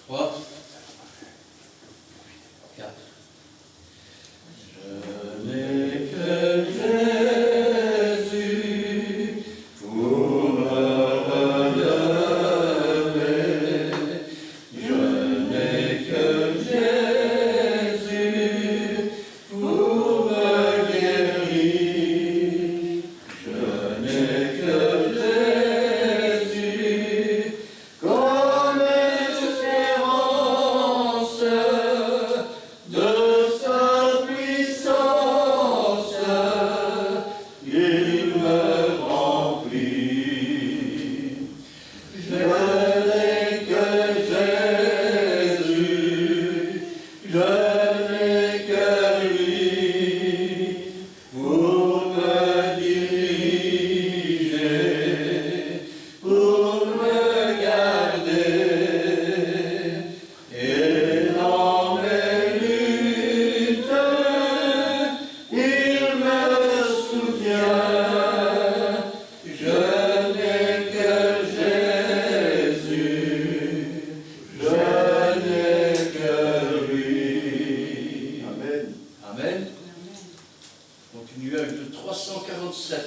3, 4. Je n'ai que Jésus pour me relever. Je n'ai que Jésus pour me guérir. Je n'ai que Jésus comme espérance de sa puissance. Il me remplit. Je n'ai que Jésus, je n'ai que lui pour me diriger, pour me garder. Et dans mes luttes, il me soutient. Je n'ai que Jésus, je n'ai que lui. Amen. Amen. Continuez avec le 347.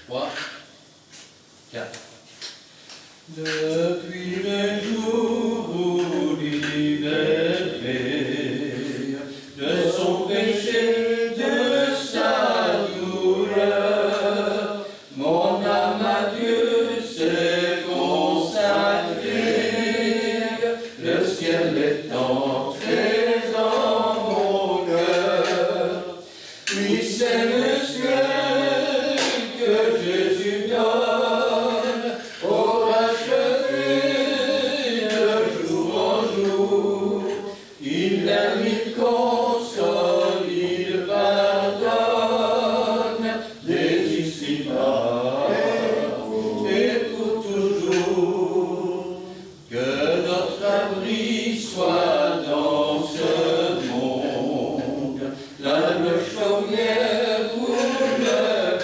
Trois, 4. Depuis le jour où libéré de son péché, de sa douleur, mon âme à Dieu s'est consacrée. Le ciel est entré dans mon cœur. Oui, c'est le ciel que Jésus donne aux rachetés de jour en jour. Il aime, il console, il pardonne des ici-bas et pour toujours. Que notre abri soit dans ce monde, l'âme chaumière pour le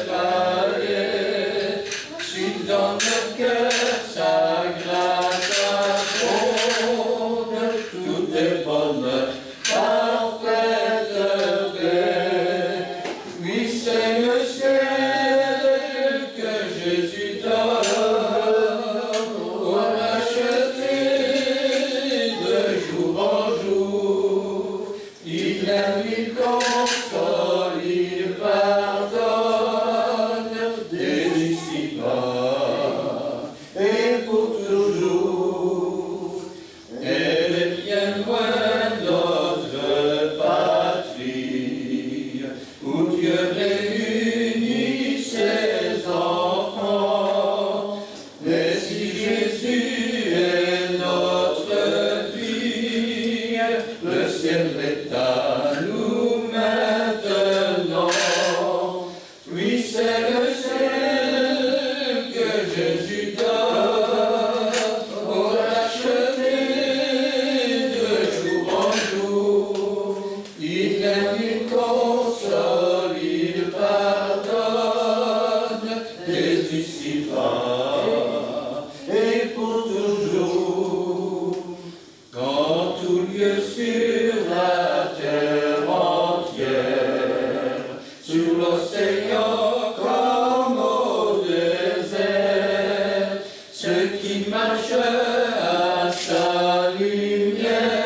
palais. S'il dans nos cœurs sa grâce abonde, tout est bonheur, parfaite paix. Oui, c'est le ciel que Jésus donne aux rachetés de jour en jour. Il aime, il console, il pardonne des ici-bas et pour toujours. Elle est bien loin notre patrie, où Dieu réunit ses enfants. Mais si Jésus est notre vie, le ciel est à nous maintenant. Oui, c'est le ciel que Jésus donne aux rachetés de jour en jour. Il aime, il console, il pardonne des ici-bas et pour toujours. Quand tout lieu sur la terre entière, sur l'océan comme au désert, ceux qui marchent à sa lumière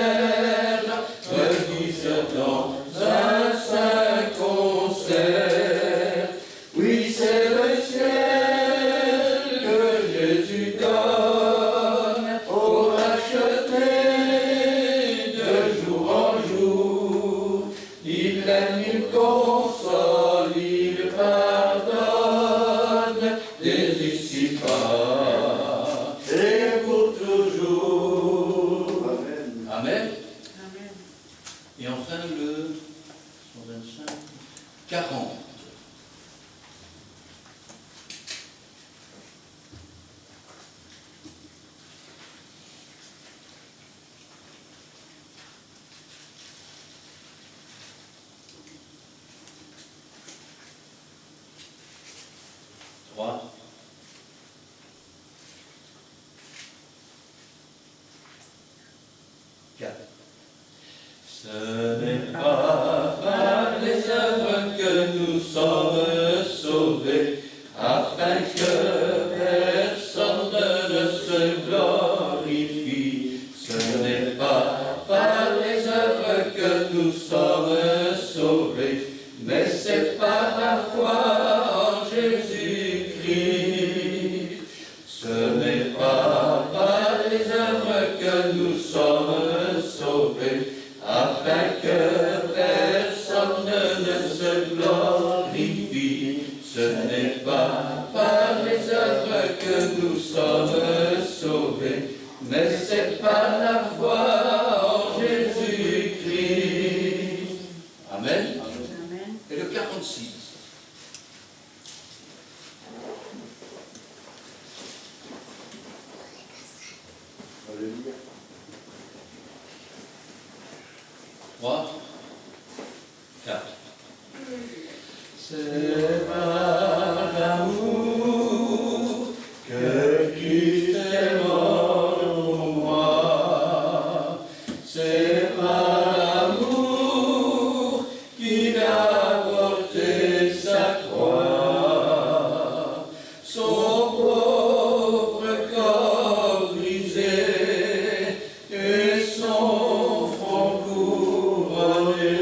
redisent dans un saint concert. Oui, c'est le ciel 3, 4. Ce n'est pas par les œuvres que nous sommes sauvés, afin que personne ne se glorifie. Ce n'est pas par les œuvres que nous sommes sauvés, mais c'est par la foi en Jésus-Christ. Ce n'est pas par les œuvres que nous sommes sauvés, afin que personne ne se glorifie. Ce n'est pas par les œuvres que nous sommes sauvés, mais c'est par la foi en Jésus-Christ. Amen. Amen. Et le 46. Alléluia. 3, 4. C'est par l'amour que Christ est mort pour moi. C'est par l'amour qu'il a porté sa croix. Son pauvre corps brisé et son front couronné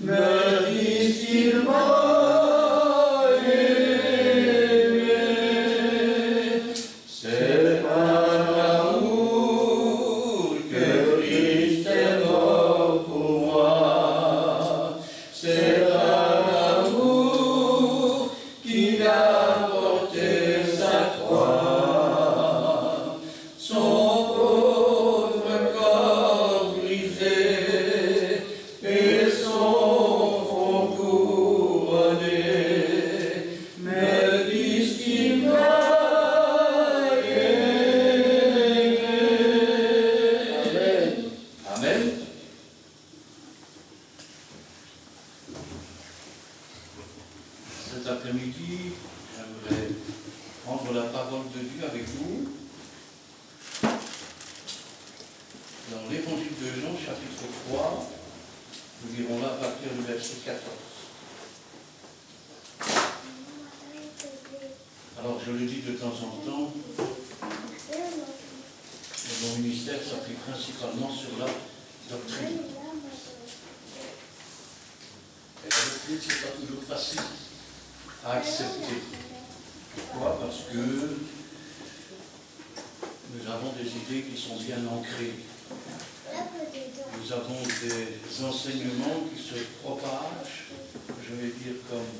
me disent qu'il m'a aimé. C'est par l'amour que Christ est mort pour moi. C'est par l'amour qu'il a porté sa croix. Son pauvre corps brisé et son front couronné me disent qu'il m'a aimé. Amen. Cet après-midi, j'aimerais prendre la parole de Dieu avec vous dans l'évangile de Jean, chapitre 3. Nous lirons là à partir du verset 14. Alors, je le dis de temps en temps, mon ministère s'appuie principalement sur la doctrine. Et la doctrine, ce n'est pas toujours facile à accepter. Pourquoi? Parce que nous avons des idées qui sont bien ancrées. Nous avons des enseignements qui se propagent, je vais dire comme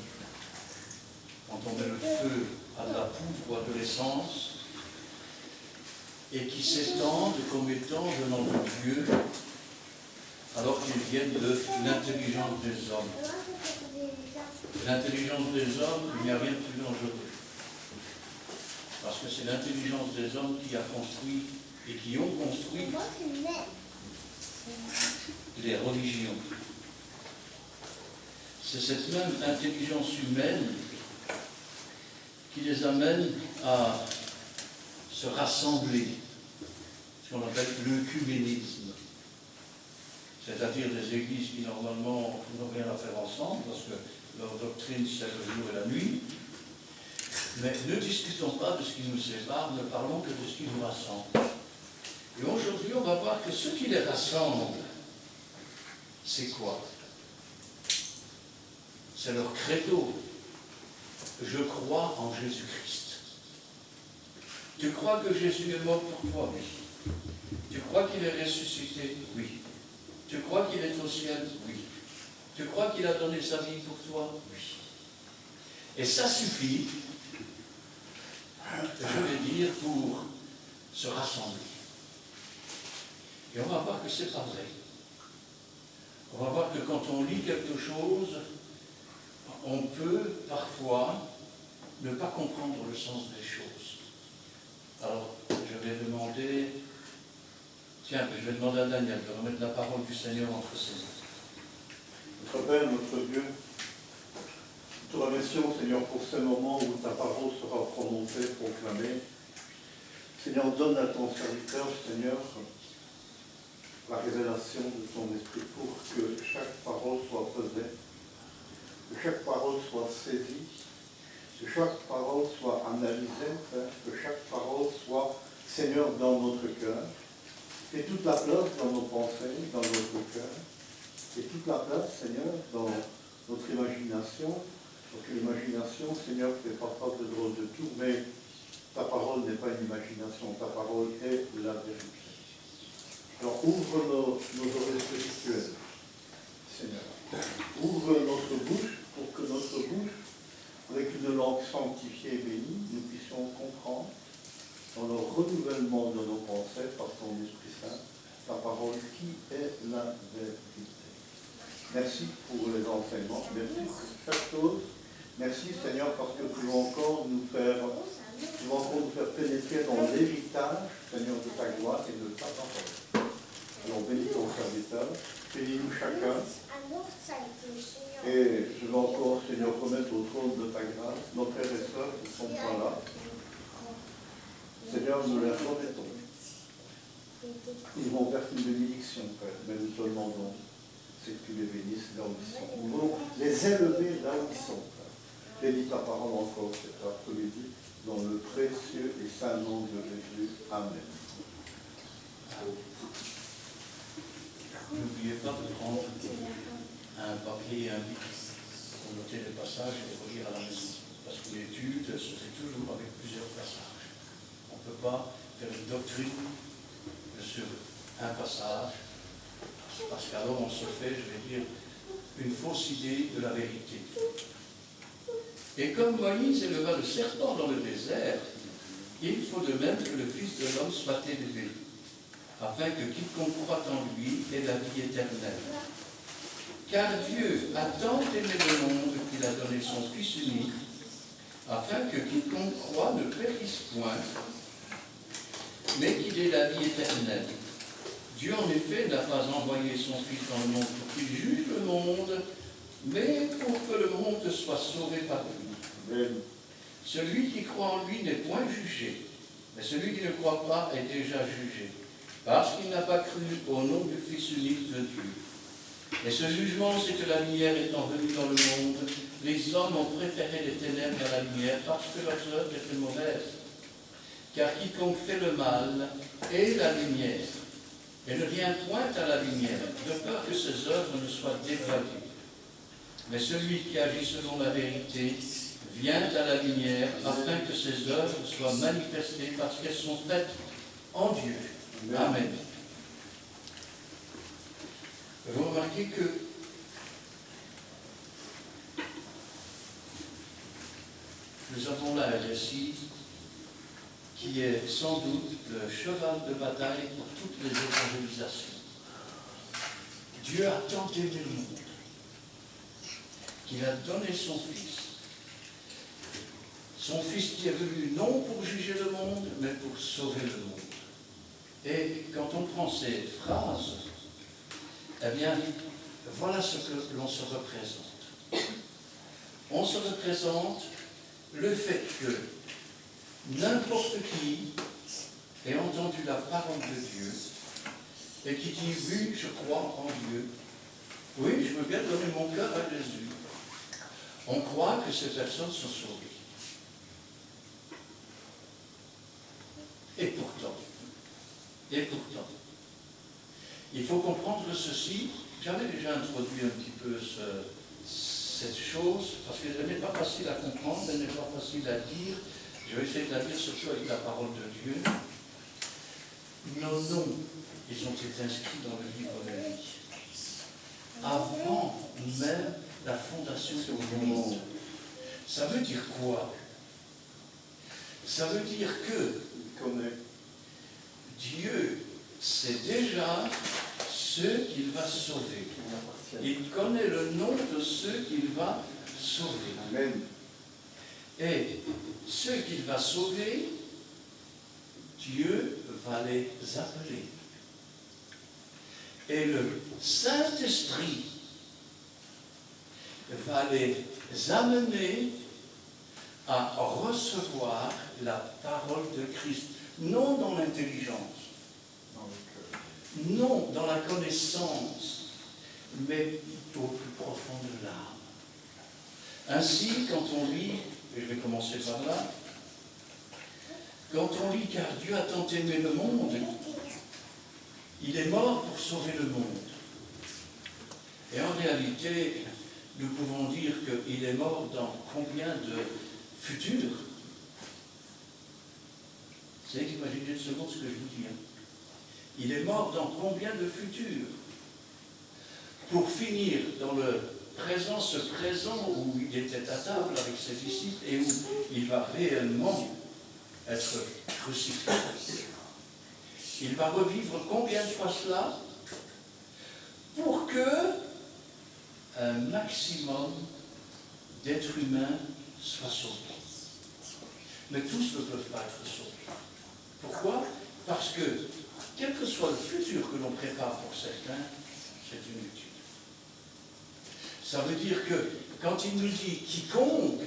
quand on met le feu à de la poudre ou à de l'essence, et qui s'étendent comme étant venant de Dieu, alors qu'ils viennent de l'intelligence des hommes. L'intelligence des hommes, il n'y a rien de plus dangereux. Parce que c'est l'intelligence des hommes qui a construit et qui ont construit les religions. C'est cette même intelligence humaine qui les amène à se rassembler, ce qu'on appelle l'œcuménisme, c'est-à-dire des églises qui normalement n'ont rien à faire ensemble, parce que leur doctrine c'est le jour et la nuit, mais ne discutons pas de ce qui nous sépare, ne parlons que de ce qui nous rassemble. Et aujourd'hui, on va voir que ce qui les rassemble, c'est quoi? C'est leur credo. Je crois en Jésus-Christ. Tu crois que Jésus est mort pour toi? Oui. Tu crois qu'il est ressuscité? Oui. Tu crois qu'il est au ciel? Oui. Tu crois qu'il a donné sa vie pour toi? Oui. Et ça suffit, je vais dire, pour se rassembler. Et on va voir que ce n'est pas vrai. On va voir que quand on lit quelque chose, on peut parfois ne pas comprendre le sens des choses. Alors, je vais demander, je vais demander à Daniel de remettre la parole du Seigneur entre ses mains. Notre Père, notre Dieu, te remercions, Seigneur, pour ce moment où ta parole sera prononcée, proclamée. Seigneur, donne à ton serviteur, Seigneur, la révélation de ton esprit pour que chaque parole soit pesée, que chaque parole soit saisie, que chaque parole soit analysée, que chaque parole soit, Seigneur, dans notre cœur. Et toute la place dans nos pensées, dans notre cœur. Et toute la place, Seigneur, dans notre imagination. Donc l'imagination, Seigneur, fait parfois de drôle de tout, mais ta parole n'est pas une imagination, ta parole est la vérité. Alors ouvre nos oreilles spirituelles, Seigneur. Ouvre notre bouche pour que notre bouche, avec une langue sanctifiée et bénie, nous puissions comprendre dans le renouvellement de nos pensées par ton Esprit Saint, ta parole qui est la vérité. Merci pour les enseignements, merci pour chaque chose. Merci Seigneur parce que tu vas encore nous faire pénétrer dans l'héritage, Seigneur, de ta gloire et de ta parole. Alors bénis ton serviteur, bénis-nous chacun. Et je veux encore, Seigneur, remettre au trône de ta grâce nos frères et sœurs qui ne sont pas là. Seigneur, nous les remettons. Ils vont vers une bénédiction, Père, mais nous te demandons, c'est que tu les bénisses là où ils sont. Nous voulons les élever là où ils sont, Père. Bénis ta parole encore cet après-midi, dans le précieux et saint nom de Jésus. Amen. N'oubliez pas de prendre un papier et un bic pour noter les passages et les relire à la maison. Parce que l'étude se fait toujours avec plusieurs passages. On ne peut pas faire une doctrine sur un passage, parce qu'alors on se fait, je vais dire, une fausse idée de la vérité. Et comme Moïse éleva le serpent dans le désert, il faut de même que le Fils de l'homme soit élevé, afin que quiconque croit en lui ait la vie éternelle. Car Dieu a tant aimé le monde qu'il a donné son Fils unique, afin que quiconque croit ne périsse point, mais qu'il ait la vie éternelle. Dieu, en effet, n'a pas envoyé son Fils dans le monde pour qu'il juge le monde, mais pour que le monde soit sauvé par lui. Amen. Celui qui croit en lui n'est point jugé, mais celui qui ne croit pas est déjà jugé, parce qu'il n'a pas cru au nom du Fils unique de Dieu. Et ce jugement, c'est que la lumière étant venue dans le monde, les hommes ont préféré les ténèbres à la lumière, parce que leurs œuvres étaient mauvaises. Car quiconque fait le mal est la lumière, et ne vient point à la lumière, de peur que ses œuvres ne soient dévoilées. Mais celui qui agit selon la vérité vient à la lumière, afin que ses œuvres soient manifestées, parce qu'elles sont faites en Dieu. Amen. Vous remarquez que nous avons là un récit qui est sans doute le cheval de bataille pour toutes les évangélisations. Dieu a tant aimé le monde qu'il a donné son Fils. Son Fils qui est venu non pour juger le monde, mais pour sauver le monde. Et quand on prend ces phrases, eh bien, voilà ce que l'on se représente. On se représente le fait que n'importe qui ait entendu la parole de Dieu et qui dit « Oui, je crois en Dieu. Oui, je veux bien donner mon cœur à Jésus. » On croit que ces personnes sont sauvées. Et pourtant, il faut comprendre ceci. J'avais déjà introduit un petit peu cette chose, parce qu'elle n'est pas facile à comprendre, elle n'est pas facile à dire. Je vais essayer de la dire surtout avec la parole de Dieu. Nos noms, ils ont été inscrits dans le livre de la vie. Avant même la fondation du monde. Ça veut dire quoi? Ça veut dire que Dieu sait déjà ceux qu'il va sauver. Il connaît le nom de ceux qu'il va sauver. Amen. Et ceux qu'il va sauver, Dieu va les appeler. Et le Saint-Esprit va les amener à recevoir la parole de Christ, non dans l'intelligence, non dans la connaissance, mais au plus profond de l'âme. Ainsi, quand on lit, et je vais commencer par là, quand on lit « Car Dieu a tant aimé le monde », il est mort pour sauver le monde. Et en réalité, nous pouvons dire qu'il est mort dans combien de futurs? Vous savez, imaginez une seconde ce que je vous dis. Il est mort dans combien de futurs? Pour finir dans le présent, ce présent où il était à table avec ses disciples et où il va réellement être crucifié. Il va revivre combien de fois cela? Pour que un maximum d'êtres humains soient sauvés. Mais tous ne peuvent pas être sauvés. Pourquoi? Parce que, quel que soit le futur que l'on prépare pour certains, c'est inutile. Ça veut dire que, quand il nous dit « quiconque »,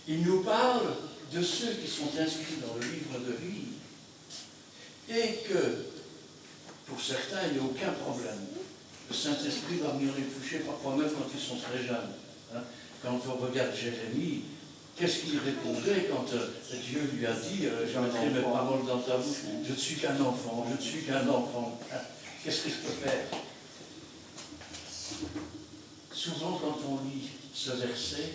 il nous parle de ceux qui sont inscrits dans le livre de vie, et que, pour certains, il n'y a aucun problème. Le Saint-Esprit va venir les toucher, parfois même quand ils sont très jeunes. Quand on regarde Jérémie, qu'est-ce qu'il répondait quand Dieu lui a dit « Je mettrai mes paroles dans ta bouche, je ne suis qu'un enfant, je ne suis qu'un enfant. » Qu'est-ce que je peux faire? Souvent, quand on lit ce verset,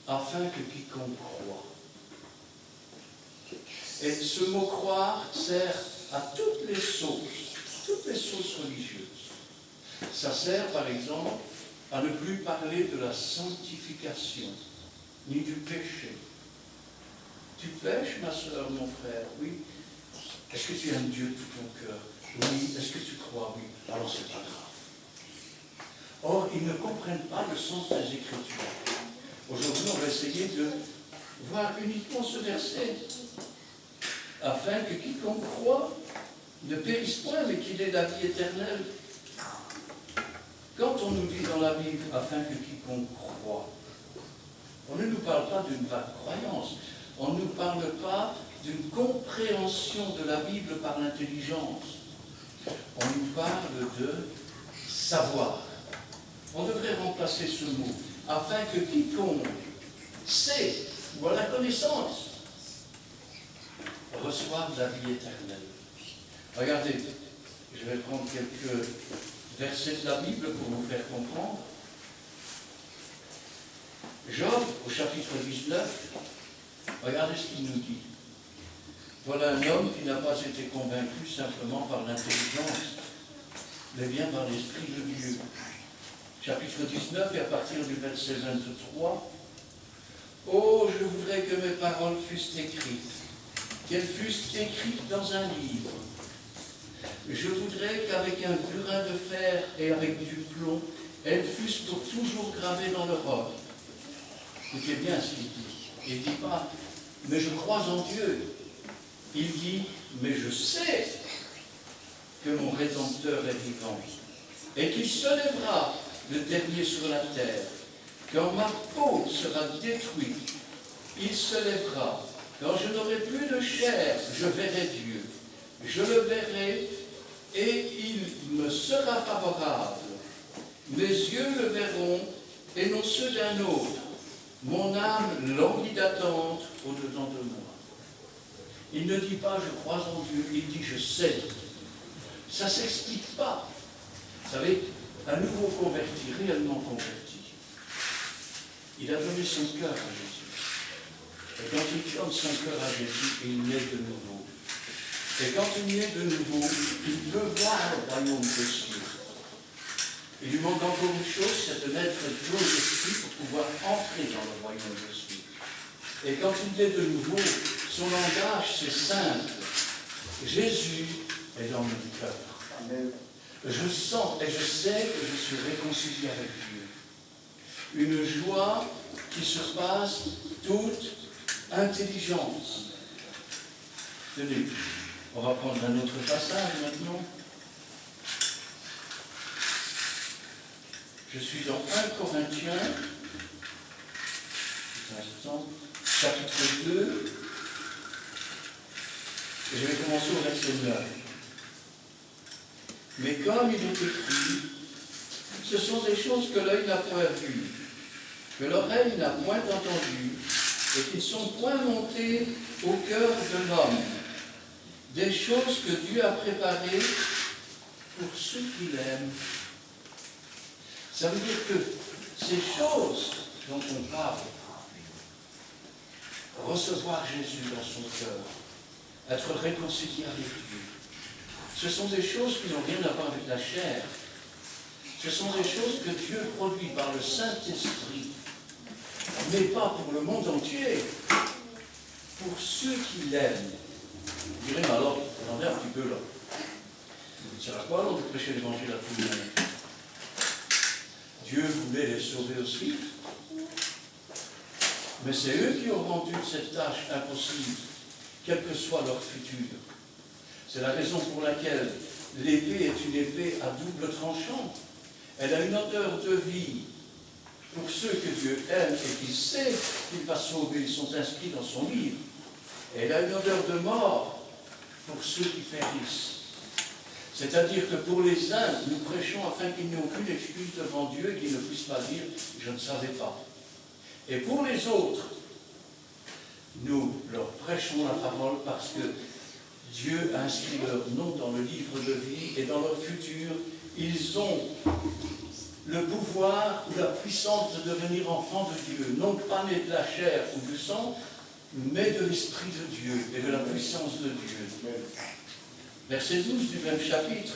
afin que quiconque croit. Et ce mot croire sert à toutes les sauces religieuses. Ça sert, par exemple, à ne plus parler de la sanctification, ni du péché. Tu pêches, ma soeur, mon frère? Oui. Est-ce que tu aimes Dieu de tout ton cœur? Oui. Est-ce que tu crois? Oui. Alors c'est pas grave. Or, ils ne comprennent pas le sens des Écritures. Aujourd'hui, on va essayer de voir uniquement ce verset, afin que quiconque croit ne périsse point, mais qu'il ait la vie éternelle. Quand on nous dit dans la Bible, afin que quiconque croit, on ne nous parle pas d'une vague croyance, on ne nous parle pas d'une compréhension de la Bible par l'intelligence. On nous parle de savoir. On devrait remplacer ce mot, afin que quiconque sait, ou a la connaissance, reçoive la vie éternelle. Regardez, je vais prendre quelques versets de la Bible pour vous faire comprendre. Job, au chapitre 19, regardez ce qu'il nous dit. Voilà un homme qui n'a pas été convaincu simplement par l'intelligence, mais bien par l'Esprit de Dieu. Chapitre 19, et à partir du verset 23, « Oh, je voudrais que mes paroles fussent écrites, qu'elles fussent écrites dans un livre. Je voudrais qu'avec un burin de fer et avec du plomb, elles fussent pour toujours gravées dans le roc. » Écoutez bien ce qu'il dit. Il ne dit pas, mais je crois en Dieu. Il dit, mais je sais que mon Rédempteur est vivant et qu'il se lèvera le dernier sur la terre. Quand ma peau sera détruite, il se lèvera. Quand je n'aurai plus de chair, je verrai Dieu. Je le verrai et il me sera favorable. Mes yeux le verront et non ceux d'un autre. Mon âme languit d'attente au-dedans de moi. Il ne dit pas je crois en Dieu, il dit je sais. Ça ne s'explique pas. Vous savez, un nouveau converti, réellement converti, il a donné son cœur à Jésus. Et quand il donne son cœur à Jésus, il naît de nouveau. Et quand il naît de nouveau, il peut voir le royaume des cieux. Il lui manque encore une chose, c'est de naître clos d'esprit pour pouvoir entrer dans le royaume des cieux. Et quand il naît de nouveau, son langage, c'est simple. Jésus est dans mon cœur. Amen. Je sens et je sais que je suis réconcilié avec Dieu. Une joie qui surpasse toute intelligence. Tenez, on va prendre un autre passage maintenant. Je suis dans 1 Corinthiens, instant, chapitre 2, et je vais commencer au verset 9. Mais comme il est écrit, ce sont des choses que l'œil n'a point vues, que l'oreille n'a point entendues, et qui ne sont point montées au cœur de l'homme. Des choses que Dieu a préparées pour ceux qui l'aiment. Ça veut dire que ces choses dont on parle, recevoir Jésus dans son cœur, être réconcilié avec Dieu, ce sont des choses qui n'ont rien à voir avec la chair. Ce sont des choses que Dieu produit par le Saint-Esprit, mais pas pour le monde entier, pour ceux qui l'aiment. Vous direz, mais alors, attendez un petit peu là. C'est à quoi alors de prêcher l'évangile à tout le monde? Dieu voulait les sauver aussi, mais c'est eux qui ont rendu cette tâche impossible, quel que soit leur futur. C'est la raison pour laquelle l'épée est une épée à double tranchant. Elle a une odeur de vie pour ceux que Dieu aime et qui sait qu'il va sauver, ils sont inscrits dans son livre. Et elle a une odeur de mort pour ceux qui périssent. C'est-à-dire que pour les uns, nous prêchons afin qu'ils n'aient aucune excuse devant Dieu et qu'ils ne puissent pas dire « je ne savais pas ». Et pour les autres, nous leur prêchons la parole parce que Dieu a inscrit leur nom dans le livre de vie et dans leur futur, ils ont le pouvoir ou la puissance de devenir enfants de Dieu, non pas nés de la chair ou du sang, mais de l'Esprit de Dieu et de la puissance de Dieu. Verset 12 du même chapitre.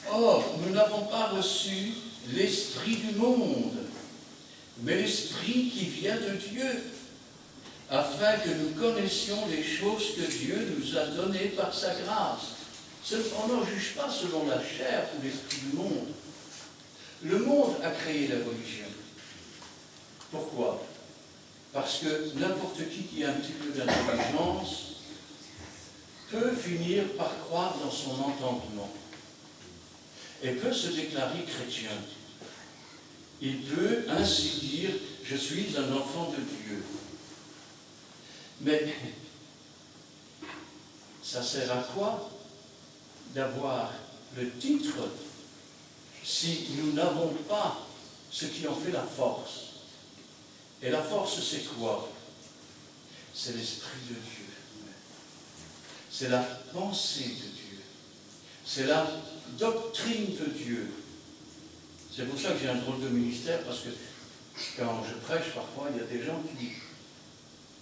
Or, nous n'avons pas reçu l'esprit du monde, mais l'esprit qui vient de Dieu, afin que nous connaissions les choses que Dieu nous a données par sa grâce. On ne juge pas selon la chair ou l'esprit du monde. Le monde a créé la religion. Pourquoi? Parce que n'importe qui a un petit peu d'intelligence peut finir par croire dans son entendement et peut se déclarer chrétien. Il peut ainsi dire « je suis un enfant de Dieu ». Mais ça sert à quoi d'avoir le titre si nous n'avons pas ce qui en fait la force? Et la force, c'est quoi? C'est l'Esprit de Dieu. C'est la pensée de Dieu. C'est la doctrine de Dieu. C'est pour ça que j'ai un drôle de ministère, parce que quand je prêche, parfois, il y a des gens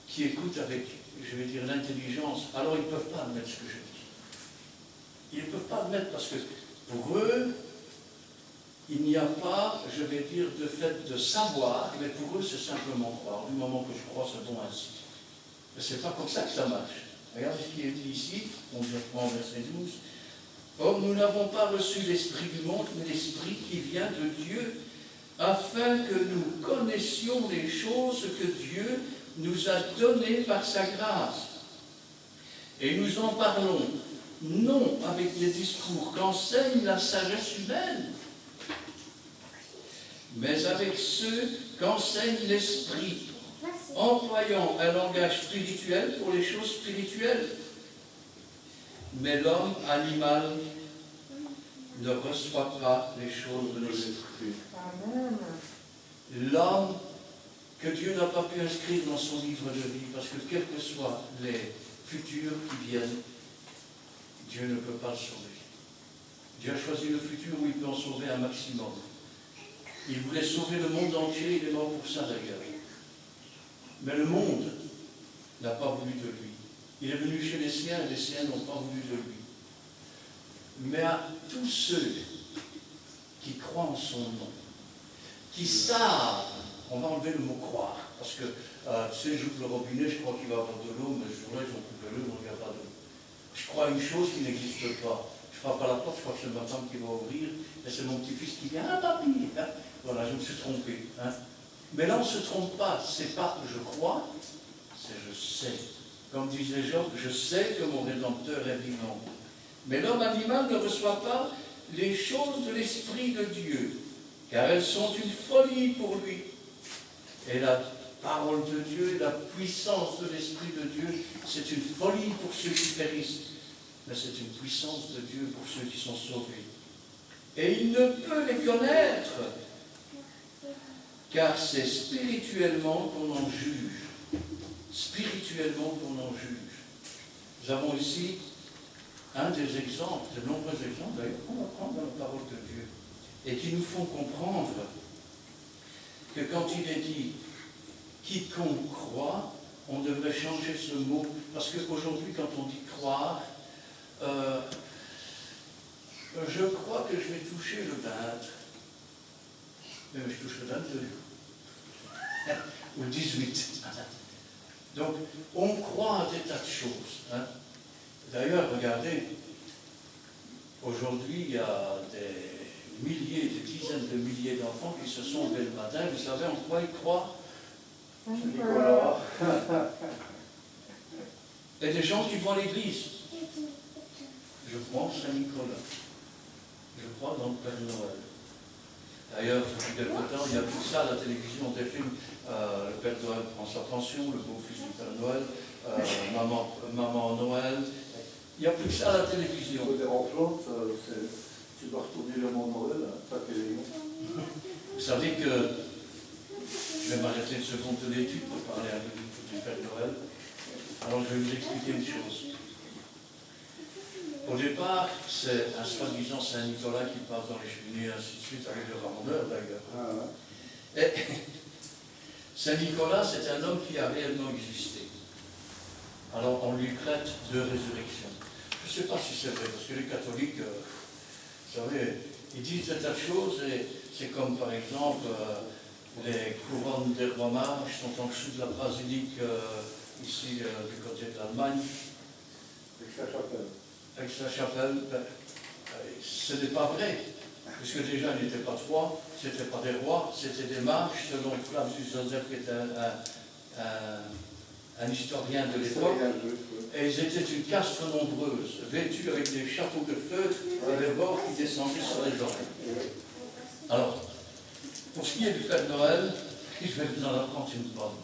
qui écoutent avec, je vais dire, l'intelligence. Alors, ils ne peuvent pas admettre ce que je dis. Ils ne peuvent pas admettre parce que, pour eux, il n'y a pas, je vais dire, de fait de savoir, mais pour eux, c'est simplement croire. Du moment que je crois, c'est bon ainsi. Mais ce n'est pas comme ça que ça marche. Regardez ce qui est dit ici, on reprend verset 12. Or, nous n'avons pas reçu l'esprit du monde, mais l'esprit qui vient de Dieu, afin que nous connaissions les choses que Dieu nous a données par sa grâce. Et nous en parlons, non avec des discours qu'enseigne la sagesse humaine, mais avec ceux qu'enseigne l'Esprit, employant un langage spirituel pour les choses spirituelles. Mais l'homme animal ne reçoit pas les choses de l'Esprit. L'homme que Dieu n'a pas pu inscrire dans son livre de vie, parce que quels que soient les futurs qui viennent, Dieu ne peut pas le sauver. Dieu a choisi le futur où il peut en sauver un maximum. Il voulait sauver le monde entier, il est mort pour ça d'ailleurs. Mais le monde n'a pas voulu de lui. Il est venu chez les siens et les siens n'ont pas voulu de lui. Mais à tous ceux qui croient en son nom, qui savent, on va enlever le mot croire, parce que, tu sais, j'ouvre le robinet, je crois qu'il va y avoir de l'eau, mais ce jour-là, ils ont coupé l'eau, donc il n'y a pas d'eau. Je crois à une chose qui n'existe pas. Je ne frappe pas la porte, je crois que c'est ma femme qui va ouvrir, et c'est mon petit-fils qui vient, ah papy, hein. Voilà, je me suis trompé. Hein. Mais là, on ne se trompe pas, c'est pas je crois, c'est je sais. Comme disait Job, je sais que mon Rédempteur est vivant. Mais l'homme animal ne reçoit pas les choses de l'Esprit de Dieu, car elles sont une folie pour lui, Et la parole de Dieu, la puissance de l'Esprit de Dieu, c'est une folie pour ceux qui périssent, mais c'est une puissance de Dieu pour ceux qui sont sauvés. Et il ne peut les connaître, car c'est spirituellement qu'on en juge. Spirituellement qu'on en juge. Nous avons ici un des exemples, de nombreux exemples d'ailleurs, qu'on va prendre dans la parole de Dieu, et qui nous font comprendre que quand il est dit « quiconque croit », on devrait changer ce mot, parce qu'aujourd'hui, quand on dit « croire », je crois que je vais toucher le 20, mais je touche le 22, ou 18. Donc, on croit à des tas de choses. Hein. D'ailleurs, regardez, aujourd'hui, il y a des milliers, des dizaines de milliers d'enfants qui se sont levés le matin. Vous savez en quoi ils croient? Nicolas. Et des gens qui vont à l'église. Je crois en Saint-Nicolas. Je crois dans le Père Noël. D'ailleurs, depuis quelque temps, il n'y a plus ça à la télévision, des films. Le Père Noël prend sa pension, le beau-fils du Père Noël, maman Noël. Il n'y a plus que ça à la télévision. Au dérangement, tu dois retourner le mot Noël, pas télévision. Vous savez que je vais m'arrêter une seconde de l'étude pour parler un peu du Père Noël. Alors je vais vous expliquer une chose. Au départ, c'est un soi-disant Saint-Nicolas qui passe dans les cheminées, ainsi de suite, avec le rameneur d'ailleurs. Ah, Et Saint-Nicolas, c'est un homme qui a réellement existé. Alors on lui prête deux résurrections. Je ne sais pas si c'est vrai, parce que les catholiques, vous savez, ils disent des tas de choses, et c'est comme par exemple, les couronnes des rois mages sont en dessous de la basilique, ici, du côté de l'Allemagne. Aix-la-Chapelle, ce n'est pas vrai, puisque déjà il n'était pas trois, ce n'étaient pas des rois, c'était des mages, selon Flavius Joseph, qui était un historien de l'époque, et ils étaient une caste nombreuse, vêtus avec des chapeaux de feutre et des bords qui descendaient sur les oreilles. Alors, pour ce qui est du Père Noël, je vais vous en apprendre une bonne.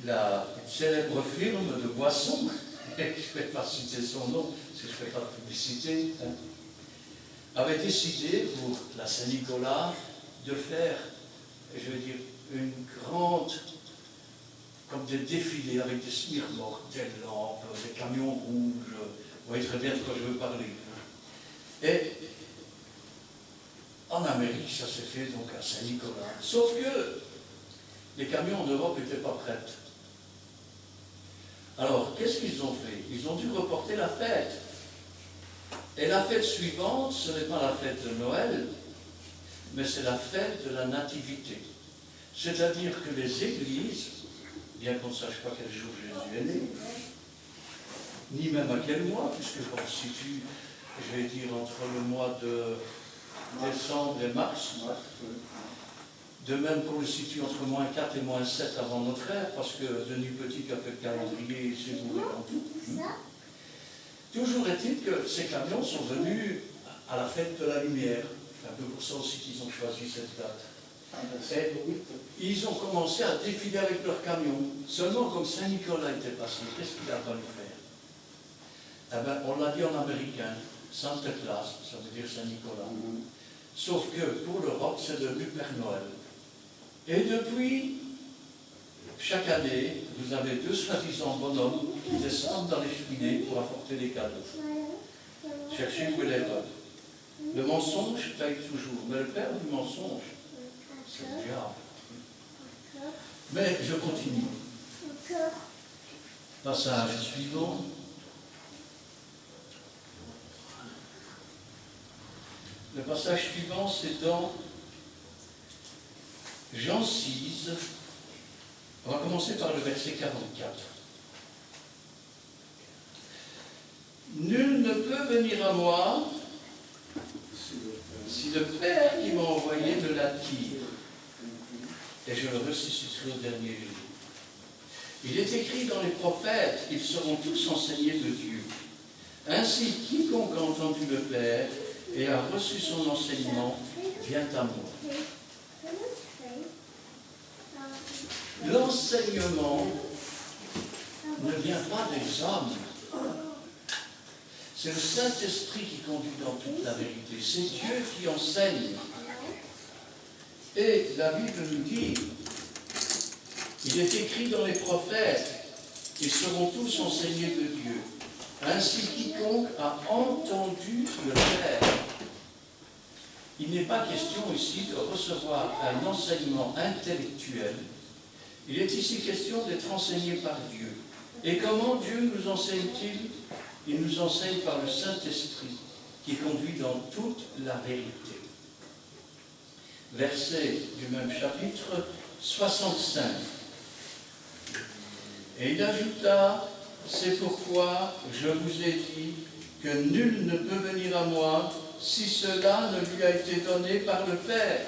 La célèbre firme de boissons, je ne vais pas citer son nom, parce que je ne fais pas de publicité, avait décidé pour la Saint-Nicolas de faire, je vais dire, une grande, comme des défilés avec des smirmorques, des lampes, des camions rouges, vous voyez très bien de quoi je veux parler. Et en Amérique, ça s'est fait donc à Saint-Nicolas. Sauf que les camions en Europe n'étaient pas prêts. Alors, qu'est-ce qu'ils ont fait? Ils ont dû reporter la fête. Et la fête suivante, ce n'est pas la fête de Noël, mais c'est la fête de la Nativité. C'est-à-dire que les églises, bien qu'on ne sache pas quel jour Jésus est né, ni même à quel mois, puisque on se situe, je vais dire, entre le mois de décembre et mars, de même qu'on le situe entre -4 et -7 avant notre ère, parce que Denis Petit qui a fait le calendrier, il s'est bourré en tout. Toujours est-il que ces camions sont venus à la fête de la lumière. C'est un peu pour ça aussi qu'ils ont choisi cette date. Et ils ont commencé à défiler avec leurs camions. Seulement, comme Saint-Nicolas était passé, qu'est-ce qu'il a fallu faire? Eh bien, on l'a dit en américain, Santa Claus, ça veut dire Saint-Nicolas. Sauf que pour l'Europe, c'est devenu Père Noël. Et depuis, chaque année, vous avez deux soi-disant bonhommes qui descendent dans les cheminées pour apporter des cadeaux. Cherchez où est l'erreur. Le mensonge paye toujours, mais le père du mensonge, c'est le diable. Mais je continue. Passage suivant. Le passage suivant, c'est dans Jean 6. On va commencer par le verset 44. Nul ne peut venir à moi si le Père qui m'a envoyé me l'attire, et je le ressusciterai au dernier jour. Il est écrit dans les prophètes, ils seront tous enseignés de Dieu. Ainsi, quiconque a entendu le Père et a reçu son enseignement vient à moi. l'enseignement ne vient pas des hommes. C'est le Saint-Esprit qui conduit dans toute la vérité. C'est Dieu qui enseigne. Et la Bible nous dit, il est écrit dans les prophètes, ils seront tous enseignés de Dieu. Ainsi quiconque a entendu le Père. Il n'est pas question ici de recevoir un enseignement intellectuel. Il est ici question d'être enseigné par Dieu. Et comment Dieu nous enseigne-t-il? Il nous enseigne par le Saint-Esprit, qui conduit dans toute la vérité. Verset du même chapitre 65. Et il ajouta, c'est pourquoi je vous ai dit que nul ne peut venir à moi si cela ne lui a été donné par le Père.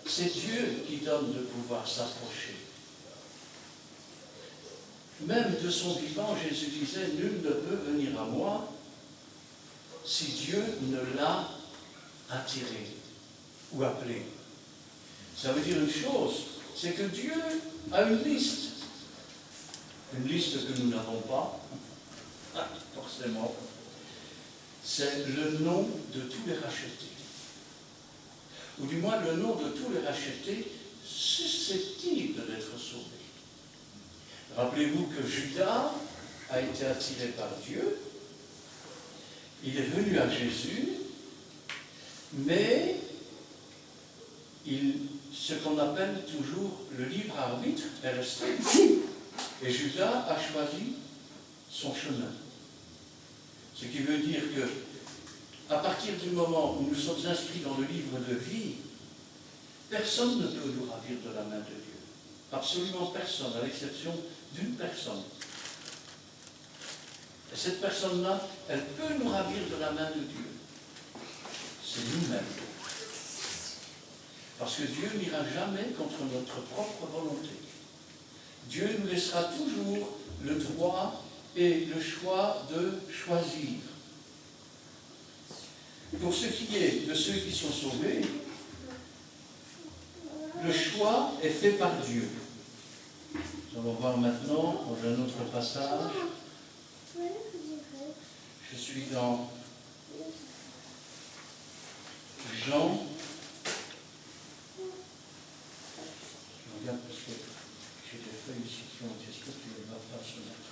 C'est Dieu qui donne de pouvoir s'approcher. Même de son vivant, Jésus disait, nul ne peut venir à moi si Dieu ne l'a attiré ou appelé. Ça veut dire une chose, c'est que Dieu a une liste que nous n'avons pas, forcément. C'est le nom de tous les rachetés. Ou du moins le nom de tous les rachetés susceptibles d'être sauvés. Rappelez-vous que Judas a été attiré par Dieu, il est venu à Jésus, mais ce qu'on appelle toujours le libre arbitre est resté. Et Judas a choisi son chemin. Ce qui veut dire que, à partir du moment où nous sommes inscrits dans le livre de vie, personne ne peut nous ravir de la main de Dieu. Absolument personne, à l'exception d'une personne. Et cette personne-là, elle peut nous ravir de la main de Dieu. C'est nous-mêmes. Parce que Dieu n'ira jamais contre notre propre volonté. Dieu nous laissera toujours le droit et le choix de choisir. Pour ce qui est de ceux qui sont sauvés, le choix est fait par Dieu. Nous allons voir maintenant dans un autre passage. Je suis dans Jean. Je regarde parce que j'ai des feuilles ici qui ont été scrites, tu ne vas pas se mettre.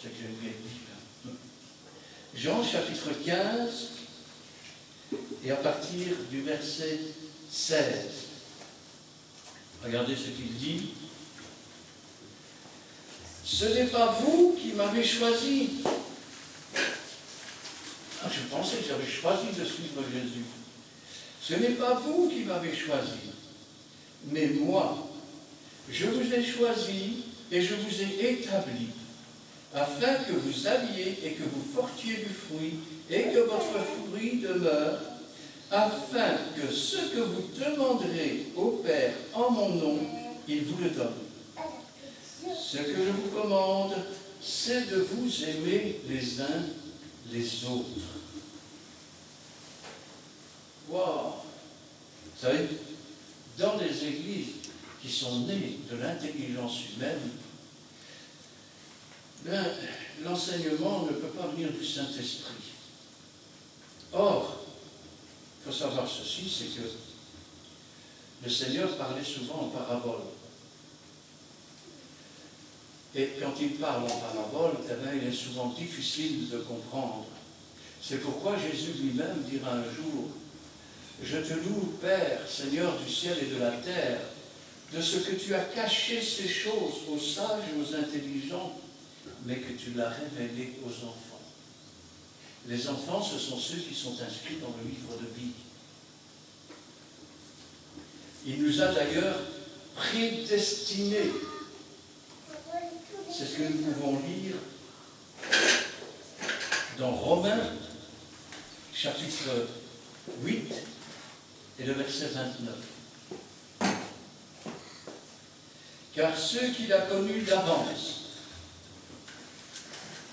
C'est que j'ai bien dit là. Jean chapitre 15, et à partir du verset 16. Regardez ce qu'il dit. Ce n'est pas vous qui m'avez choisi. Je pensais que j'avais choisi de suivre Jésus. Ce n'est pas vous qui m'avez choisi, mais moi. Je vous ai choisi et je vous ai établi, afin que vous alliez et que vous portiez du fruit, et que votre fruit demeure, afin que ce que vous demanderez au Père en mon nom, il vous le donne. Ce que je vous commande, c'est de vous aimer les uns les autres. Wow! Vous savez, dans les églises qui sont nées de l'intelligence humaine, l'enseignement ne peut pas venir du Saint-Esprit. Or, il faut savoir ceci, c'est que le Seigneur parlait souvent en parabole. Et quand il parle en parabole, il est souvent difficile de comprendre. C'est pourquoi Jésus lui-même dira un jour, « Je te loue, Père, Seigneur du ciel et de la terre, de ce que tu as caché ces choses aux sages et aux intelligents, mais que tu l'as révélé aux enfants. » Les enfants, ce sont ceux qui sont inscrits dans le livre de vie. Il nous a d'ailleurs prédestinés. C'est ce que nous pouvons lire dans Romains, chapitre 8, et le verset 29. Car ceux qu'il a connus d'avance.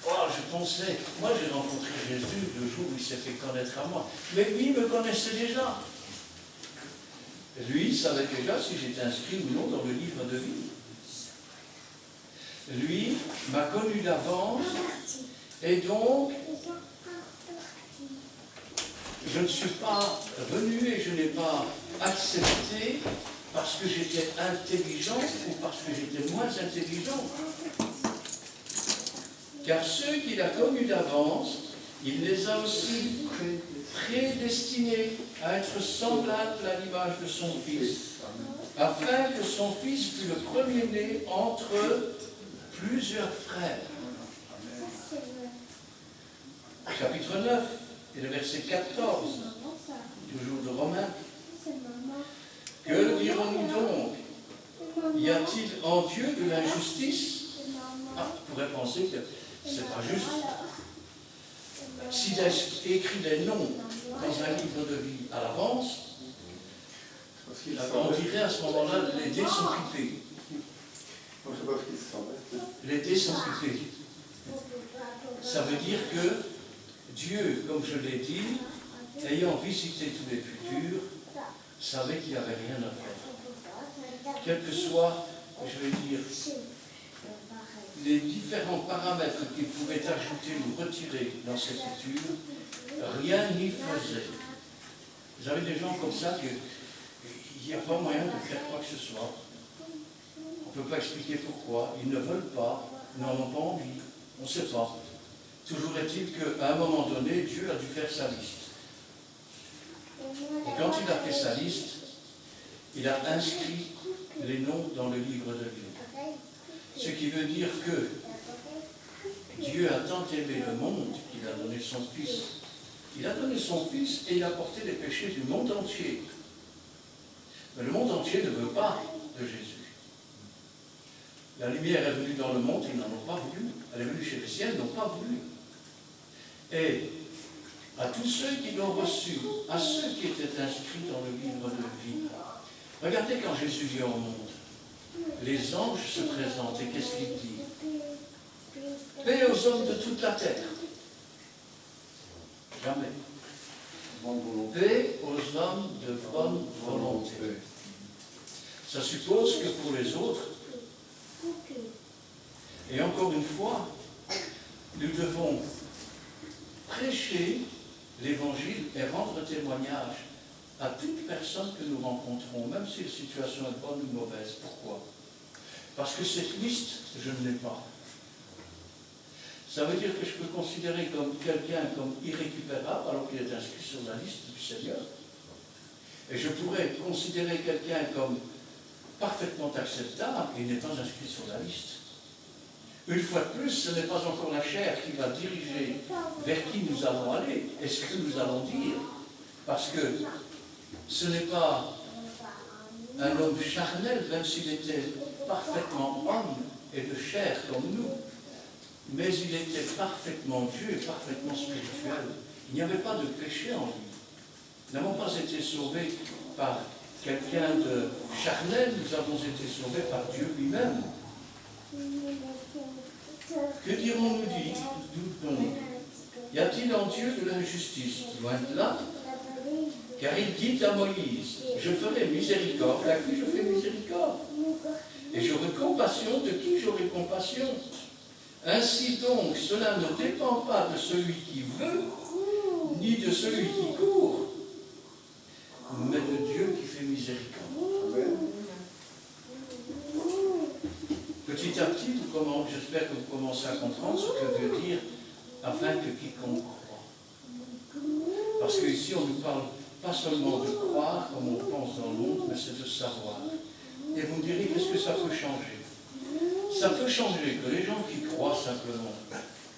Oh, je pensais, moi j'ai rencontré Jésus le jour où il s'est fait connaître à moi. Mais lui me connaissait déjà. Lui savait déjà si j'étais inscrit ou non dans le livre de vie. Lui m'a connu d'avance et donc je ne suis pas venu et je n'ai pas accepté parce que j'étais intelligent ou parce que j'étais moins intelligent. Car ceux qu'il a connus d'avance, il les a aussi prédestinés à être semblables à l'image de son Fils, afin que son Fils fût le premier-né entre plusieurs frères. Chapitre 9 et le verset 14, toujours de Romains. Que dirons-nous donc? Y a-t-il en Dieu de l'injustice? On pourrait penser que c'est pas juste. S'il a écrit des noms dans un livre de vie à l'avance, on dirait à ce moment-là, les dés sont pipés. Les dés sont pipés. Ça veut dire que Dieu, comme je l'ai dit, ayant visité tous les futurs, savait qu'il n'y avait rien à faire. Quel que soit, je vais dire, les différents paramètres qu'il pouvait ajouter ou retirer dans ces futurs, rien n'y faisait. Vous avez des gens comme ça qu'il n'y a pas moyen de faire quoi que ce soit. On ne peut pas expliquer pourquoi. Ils ne veulent pas, n'en ont pas envie. On ne sait pas. Toujours est-il qu'à un moment donné, Dieu a dû faire sa liste. Et quand il a fait sa liste, il a inscrit les noms dans le livre de vie. Ce qui veut dire que Dieu a tant aimé le monde qu'il a donné son Fils. Il a donné son Fils et il a porté les péchés du monde entier. Mais le monde entier ne veut pas de Jésus. La lumière est venue dans le monde, ils n'en ont pas voulu. Elle est venue chez les siens, ils n'ont pas voulu. Et à tous ceux qui l'ont reçu, à ceux qui étaient inscrits dans le livre de vie, regardez quand Jésus vient au monde. Les anges se présentent et qu'est-ce qu'il dit? Paix aux hommes de toute la terre. Jamais. Paix aux hommes de bonne volonté. Ça suppose que pour les autres, et encore une fois, nous devons prêcher l'évangile et rendre témoignage à toute personne que nous rencontrons, même si la situation est bonne ou mauvaise. Pourquoi? Parce que cette liste, je ne l'ai pas. Ça veut dire que je peux considérer comme quelqu'un comme irrécupérable alors qu'il est inscrit sur la liste du Seigneur. Et je pourrais considérer quelqu'un comme parfaitement acceptable et il n'est pas inscrit sur la liste. Une fois de plus, ce n'est pas encore la chair qui va diriger vers qui nous allons aller et ce que nous allons dire. Parce que ce n'est pas un homme charnel, même s'il était parfaitement homme et de chair comme nous, mais il était parfaitement Dieu et parfaitement spirituel. Il n'y avait pas de péché en lui. Nous n'avons pas été sauvés par quelqu'un de charnel, nous avons été sauvés par Dieu lui-même. Que dirons-nous donc? Y a-t-il en Dieu de l'injustice? Loin de là. Car il dit à Moïse, je ferai miséricorde, à qui je fais miséricorde. Et j'aurai compassion de qui j'aurai compassion. Ainsi donc, cela ne dépend pas de celui qui veut, ni de celui qui court, mais de Dieu qui fait miséricorde. Petit à petit, j'espère que vous commencez à comprendre ce que veut dire afin que quiconque croit. Parce qu'ici, on ne nous parle pas seulement de croire comme on pense dans le monde, mais c'est de savoir. Et vous me direz, qu'est-ce que ça peut changer? Ça peut changer que les gens qui croient simplement,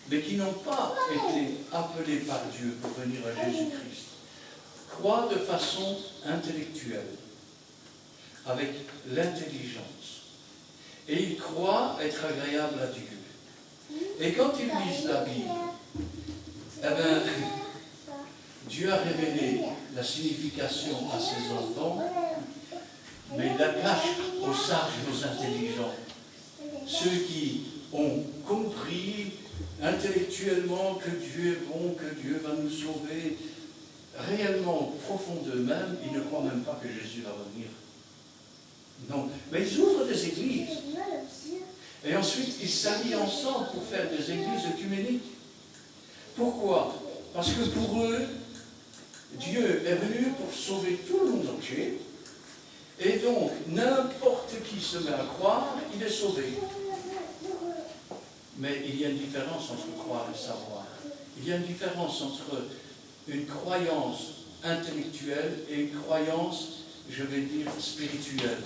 mais qui n'ont pas été appelés par Dieu pour venir à Jésus-Christ, croient de façon intellectuelle, avec l'intelligence. Et ils croient être agréables à Dieu. Et quand ils lisent la Bible, eh bien, Dieu a révélé la signification à ses enfants, mais il la cache aux sages et aux intelligents. Ceux qui ont compris intellectuellement que Dieu est bon, que Dieu va nous sauver, réellement au profond d'eux-mêmes, ils ne croient même pas que Jésus va revenir. Non, mais ils ouvrent des églises. Et ensuite, ils s'allient ensemble pour faire des églises œcuméniques. Pourquoi? Parce que pour eux, Dieu est venu pour sauver tout le monde entier. Et donc, n'importe qui se met à croire, il est sauvé. Mais il y a une différence entre croire et savoir. Il y a une différence entre une croyance intellectuelle et une croyance, je vais dire, spirituelle.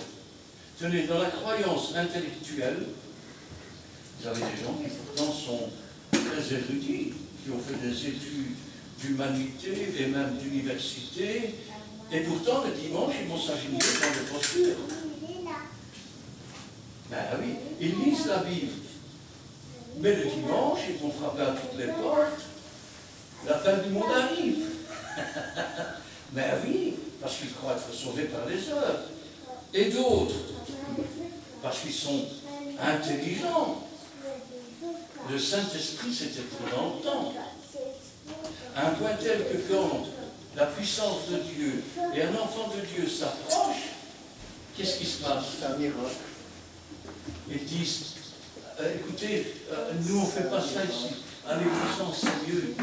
Tenez, dans la croyance intellectuelle, vous avez des gens qui pourtant sont très érudits, qui ont fait des études d'humanité et même d'université, et pourtant le dimanche, ils vont s'agenouiller dans des postures. Ben oui, ils lisent la Bible. Mais le dimanche, ils vont frapper à toutes les portes. La fin du monde arrive. Mais oui, parce qu'ils croient être sauvés par les œuvres. Et d'autres, parce qu'ils sont intelligents. Le Saint-Esprit s'était fait dans le temps. À un point tel que quand la puissance de Dieu et un enfant de Dieu s'approchent, qu'est-ce qui se passe? C'est un miracle. Ils disent, écoutez, nous on ne fait pas ça ici. Allez, vous c'est mieux.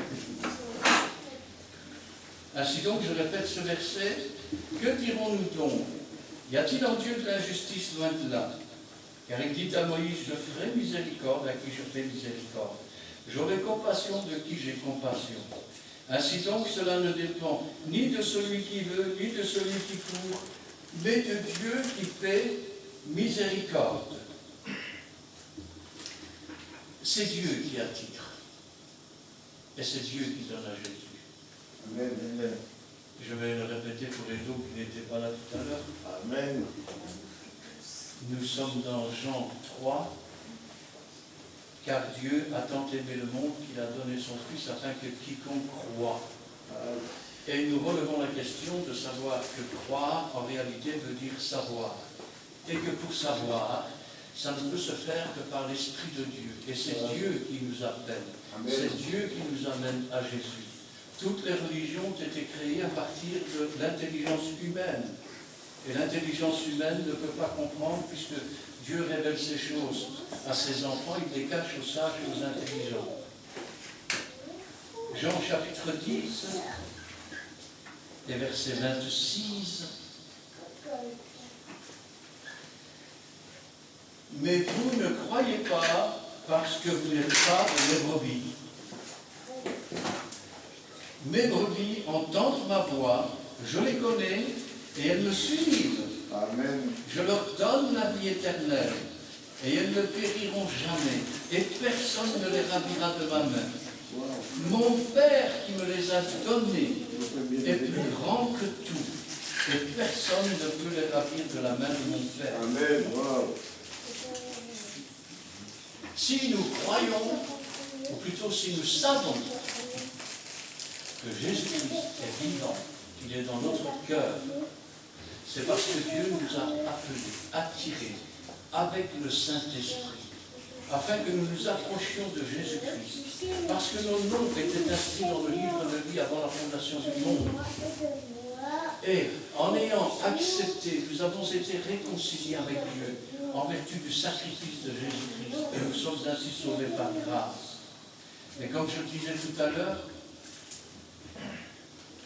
Ainsi donc, je répète ce verset, que dirons-nous donc? Y a-t-il en Dieu de l'injustice loin de là? Car il dit à Moïse, je ferai miséricorde à qui je fais miséricorde. J'aurai compassion de qui j'ai compassion. Ainsi donc, cela ne dépend ni de celui qui veut, ni de celui qui court, mais de Dieu qui fait miséricorde. C'est Dieu qui attire. Et c'est Dieu qui donne à Jésus. Amen, amen. Je vais le répéter pour les autres qui n'étaient pas là tout à l'heure. Amen. Nous sommes dans Jean 3. Car Dieu a tant aimé le monde qu'il a donné son Fils afin que quiconque croit. Et nous relevons la question de savoir que croire, en réalité, veut dire savoir. Et que pour savoir, ça ne peut se faire que par l'Esprit de Dieu. Et c'est Dieu qui nous appelle. C'est Dieu qui nous amène à Jésus. Toutes les religions ont été créées à partir de l'intelligence humaine. Et l'intelligence humaine ne peut pas comprendre puisque Dieu révèle ces choses à ses enfants, il les cache aux sages et aux intelligents. Jean chapitre 10 et verset 26. Mais vous ne croyez pas parce que vous n'êtes pas mes brebis. Mes brebis entendent ma voix, je les connais et elles me suivent. Amen. Je leur donne la vie éternelle et elles ne périront jamais et personne ne les ravira de ma main. Wow. Mon Père qui me les a donnés est plus grand que tout et personne ne peut les ravir de la main de mon Père. Amen. Wow. Si nous croyons, ou plutôt si nous savons que Jésus-Christ est vivant, qu'il est dans notre cœur, c'est parce que Dieu nous a appelés, attirés avec le Saint-Esprit, afin que nous nous approchions de Jésus-Christ, parce que nos noms étaient inscrits dans le livre de vie avant la fondation du monde. Et en ayant accepté, nous avons été réconciliés avec Dieu en vertu du sacrifice de Jésus-Christ, et nous sommes ainsi sauvés par grâce. Mais comme je le disais tout à l'heure,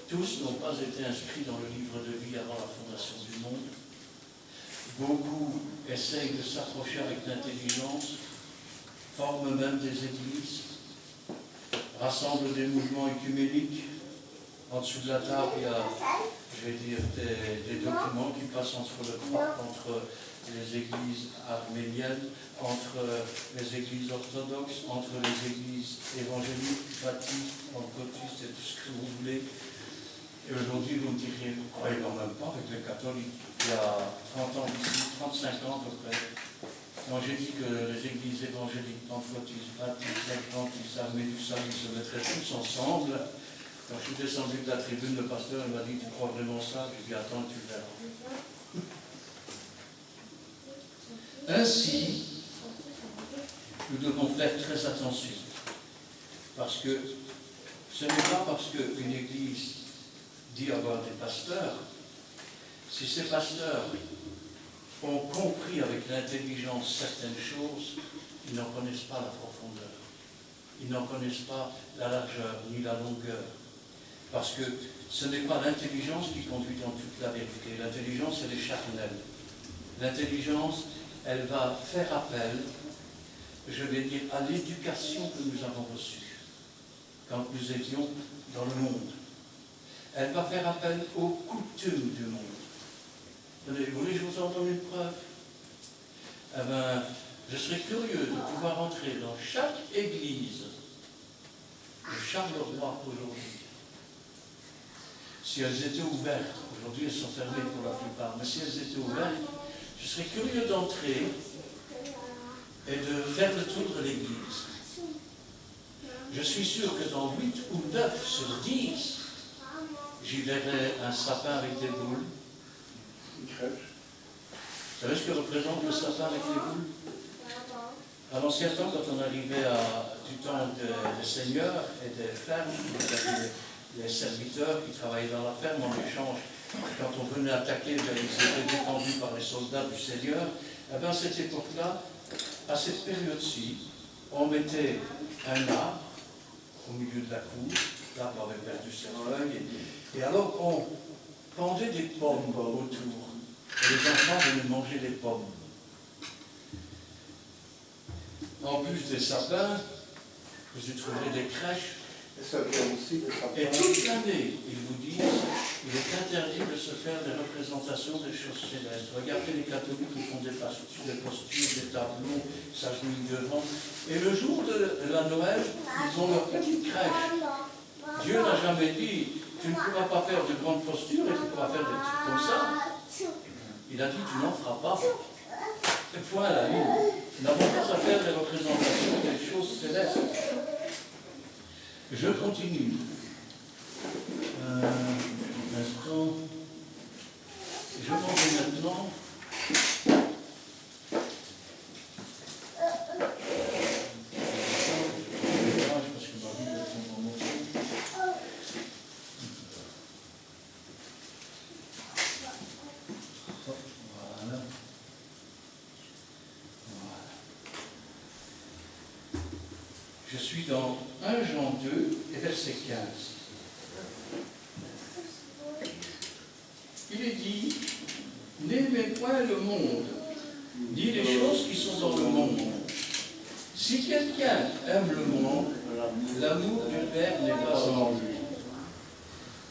tous n'ont pas été inscrits dans le livre de vie avant la fondation du monde. Beaucoup essayent de s'approcher avec l'intelligence, forment même des églises, rassemblent des mouvements œcuméniques. En dessous de la table, il y a, je vais dire, des documents qui passent entre les églises arméniennes, entre les églises orthodoxes, entre les églises évangéliques, baptistes, pentecôtistes et tout ce que vous voulez. Et aujourd'hui, vous me diriez, vous ne croyez quand même pas avec les catholiques. Il y a 30 ans d'ici, 35 ans à peu près, quand j'ai dit que les églises évangéliques, pentecôtistes, baptistes, adventistes, armées du salut se mettraient tous ensemble, quand je suis descendu de la tribune, le pasteur m'a dit, tu crois vraiment ça? J'ai dit, attends, tu verras. Ainsi, nous devons faire très attention, parce que ce n'est pas parce qu'une église dit avoir des pasteurs, si ces pasteurs ont compris avec l'intelligence certaines choses, ils n'en connaissent pas la profondeur. Ils n'en connaissent pas la largeur ni la longueur. Parce que ce n'est pas l'intelligence qui conduit dans toute la vérité. L'intelligence, elle est charnelle. L'intelligence, elle va faire appel, je vais dire, à l'éducation que nous avons reçue quand nous étions dans le monde. Elle va faire appel aux coutumes du monde. Vous voulez que je vous en donne une preuve? Eh bien, je serais curieux de pouvoir entrer dans chaque église de Charleroi aujourd'hui. Si elles étaient ouvertes, aujourd'hui elles sont fermées pour la plupart, mais si elles étaient ouvertes, je serais curieux d'entrer et de faire le tour de l'église. Je suis sûr que dans 8 ou 9 sur 10, j'y verrai un sapin avec des boules. Une crèche. Vous savez ce que représente le sapin avec les boules? À l'ancien temps, quand on arrivait du temps des seigneurs et des fermes, les serviteurs qui travaillaient dans la ferme en échange, quand on venait attaquer, ils étaient défendus par les soldats du Seigneur. Eh bien, à cette époque-là, à cette période-ci, on mettait un arbre au milieu de la cour, l'arbre avait perdu ses feuilles, et alors on pendait des pommes autour, et les enfants venaient manger les pommes. En plus des sapins, vous y trouverez des crèches. Et ça vient aussi de sapin. Et toute l'année, ils vous disent, il est interdit de se faire des représentations des choses célestes. Regardez les catholiques qui font des postures, des tableaux, s'agenouillent devant. Et le jour de la Noël, ils ont leur petite crèche. Dieu n'a jamais dit, tu ne pourras pas faire de grandes postures et tu pourras faire des trucs comme ça. Il a dit, tu n'en feras pas. Et point à la ligne. Nous n'avons pas à faire des représentations des choses célestes. Je continue. Un instant. Je m'en vais maintenant. Parce que ma vie va être un moment. Voilà. Je suis dans 1 Jean 2 et verset 15. Il est dit, n'aimez point le monde, ni les choses qui sont dans le monde. Si quelqu'un aime le monde, l'amour du Père n'est pas en lui.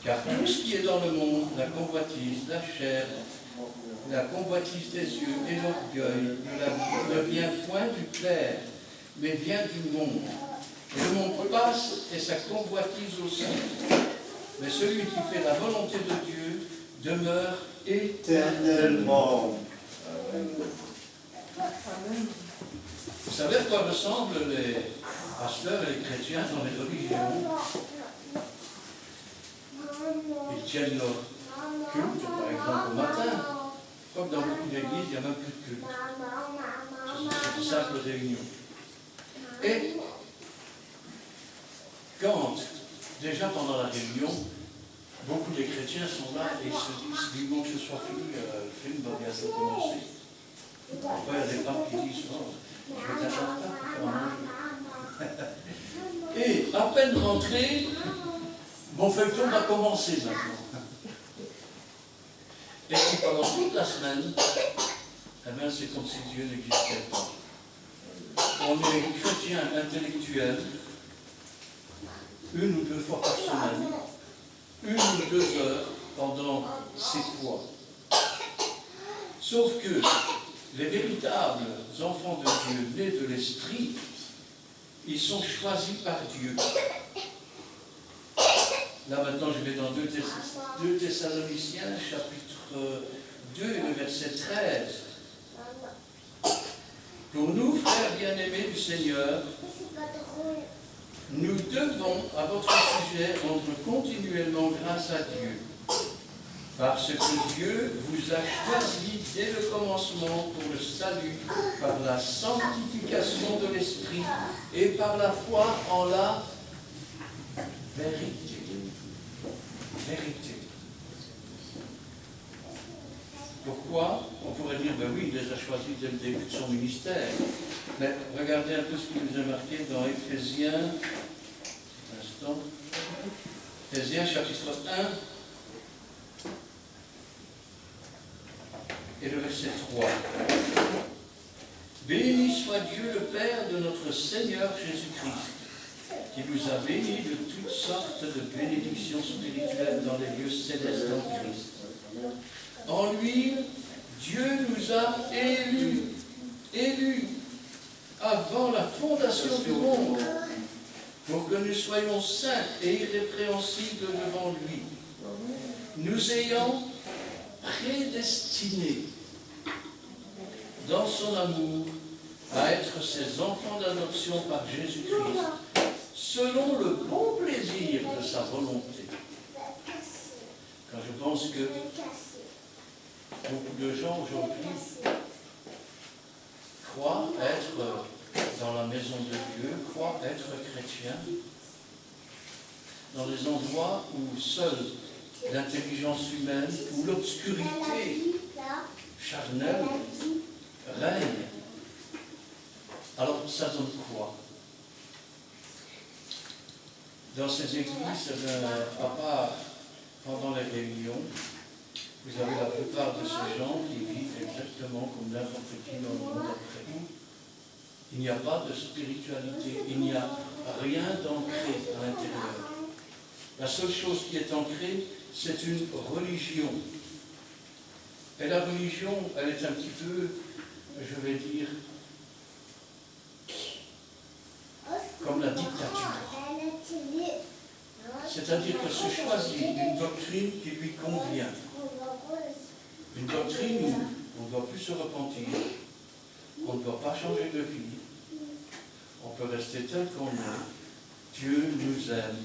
Car tout ce qui est dans le monde, la convoitise, la chair, la convoitise des yeux et l'orgueil, ne vient point du Père, mais vient du monde. Et le monde passe et sa convoitise aussi. Mais celui qui fait la volonté de Dieu demeure éternellement. Vous savez à quoi ressemblent les pasteurs et les chrétiens dans les religions? Ils tiennent leur culte, par exemple, au matin. Je crois que dans beaucoup d'églises, il n'y a même plus de culte. C'est une simple réunion. Et quand, déjà pendant la réunion, beaucoup de chrétiens sont là et se disent, vivement que ce soit fini, le film va bientôt commencer. Parfois, il y a des femmes qui disent, oh, je vais t'attendre pour faire à manger. Et à peine rentré, mon feuilleton va commencer maintenant. Et puis pendant toute la semaine, eh bien, c'est comme si Dieu n'existait pas. On est chrétiens intellectuels, 1 ou 2 fois par semaine, 1 ou 2 heures pendant 6 fois. Sauf que les véritables enfants de Dieu, nés de l'Esprit, ils sont choisis par Dieu. Là maintenant, je vais dans 2 Thessaloniciens, chapitre 2, le verset 13. Pour nous, frères bien-aimés du Seigneur, nous devons, à votre sujet, rendre continuellement grâce à Dieu, parce que Dieu vous a choisi dès le commencement pour le salut, par la sanctification de l'Esprit et par la foi en la vérité. Vérité. Pourquoi? On pourrait dire, ben oui, il les a choisis dès le début de son ministère. Mais regardez un peu ce qui nous est marqué dans Éphésiens, Éphésiens chapitre 1 et le verset 3. Béni soit Dieu le Père de notre Seigneur Jésus-Christ, qui nous a bénis de toutes sortes de bénédictions spirituelles dans les lieux célestes en Christ. En lui, Dieu nous a élus avant la fondation du monde, pour que nous soyons saints et irrépréhensibles devant lui, nous ayant prédestinés dans son amour à être ses enfants d'adoption par Jésus-Christ, selon le bon plaisir de sa volonté. Quand je pense que beaucoup de gens aujourd'hui croient être dans la maison de Dieu, croient être chrétiens, dans des endroits où seule l'intelligence humaine, où l'obscurité charnelle règne. Alors ça donne quoi? Dans ces églises, à part pendant les réunions, vous avez la plupart de ces gens qui vivent exactement comme n'importe qui dans le monde après. Il n'y a pas de spiritualité, il n'y a rien d'ancré à l'intérieur. La seule chose qui est ancrée, c'est une religion. Et la religion, elle est un petit peu, je vais dire, comme la dictature. C'est-à-dire que se choisit une doctrine qui lui convient. Une doctrine où on ne doit plus se repentir, on ne doit pas changer de vie, on peut rester tel qu'on est, Dieu nous aime.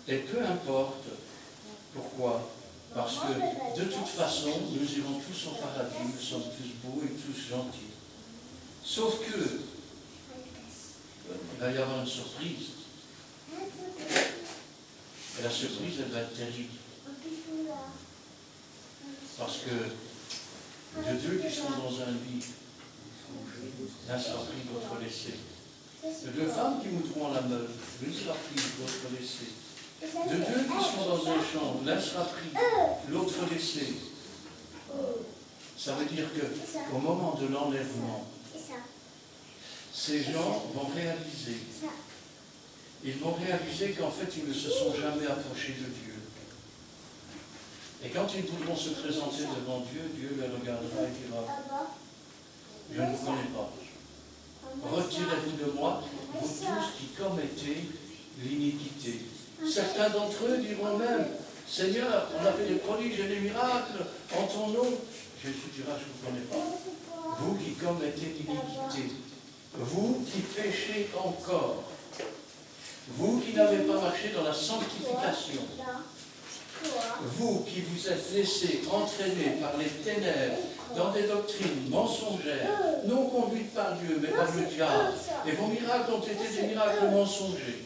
Et peu importe pourquoi, parce que de toute façon, nous irons tous au paradis, nous sommes tous beaux et tous gentils. Sauf que, il va y avoir une surprise. Et la surprise, elle va être terrible. Parce que de deux qui sont dans un lit, l'un sera pris, l'autre laissé. De deux femmes qui mouteront la meule, l'une sera prise, l'autre laissée. De deux qui sont dans un champ, l'un sera pris, l'autre laissé. Ça veut dire qu'au moment de l'enlèvement, ces gens vont réaliser, qu'en fait, ils ne se sont jamais approchés de Dieu. Et quand ils voudront se présenter devant Dieu, Dieu les regardera et dira, je ne vous connais pas. Retirez-vous de moi, vous tous qui commettez l'iniquité. Certains d'entre eux diront même, Seigneur, on a fait des prodiges et des miracles en ton nom. Jésus dira, je ne vous connais pas. Vous qui commettez l'iniquité, vous qui péchez encore, vous qui n'avez pas marché dans la sanctification, vous qui vous êtes laissés entraîner par les ténèbres dans des doctrines mensongères, non conduites par Dieu, mais par le diable, et vos miracles ont été des miracles mensongers.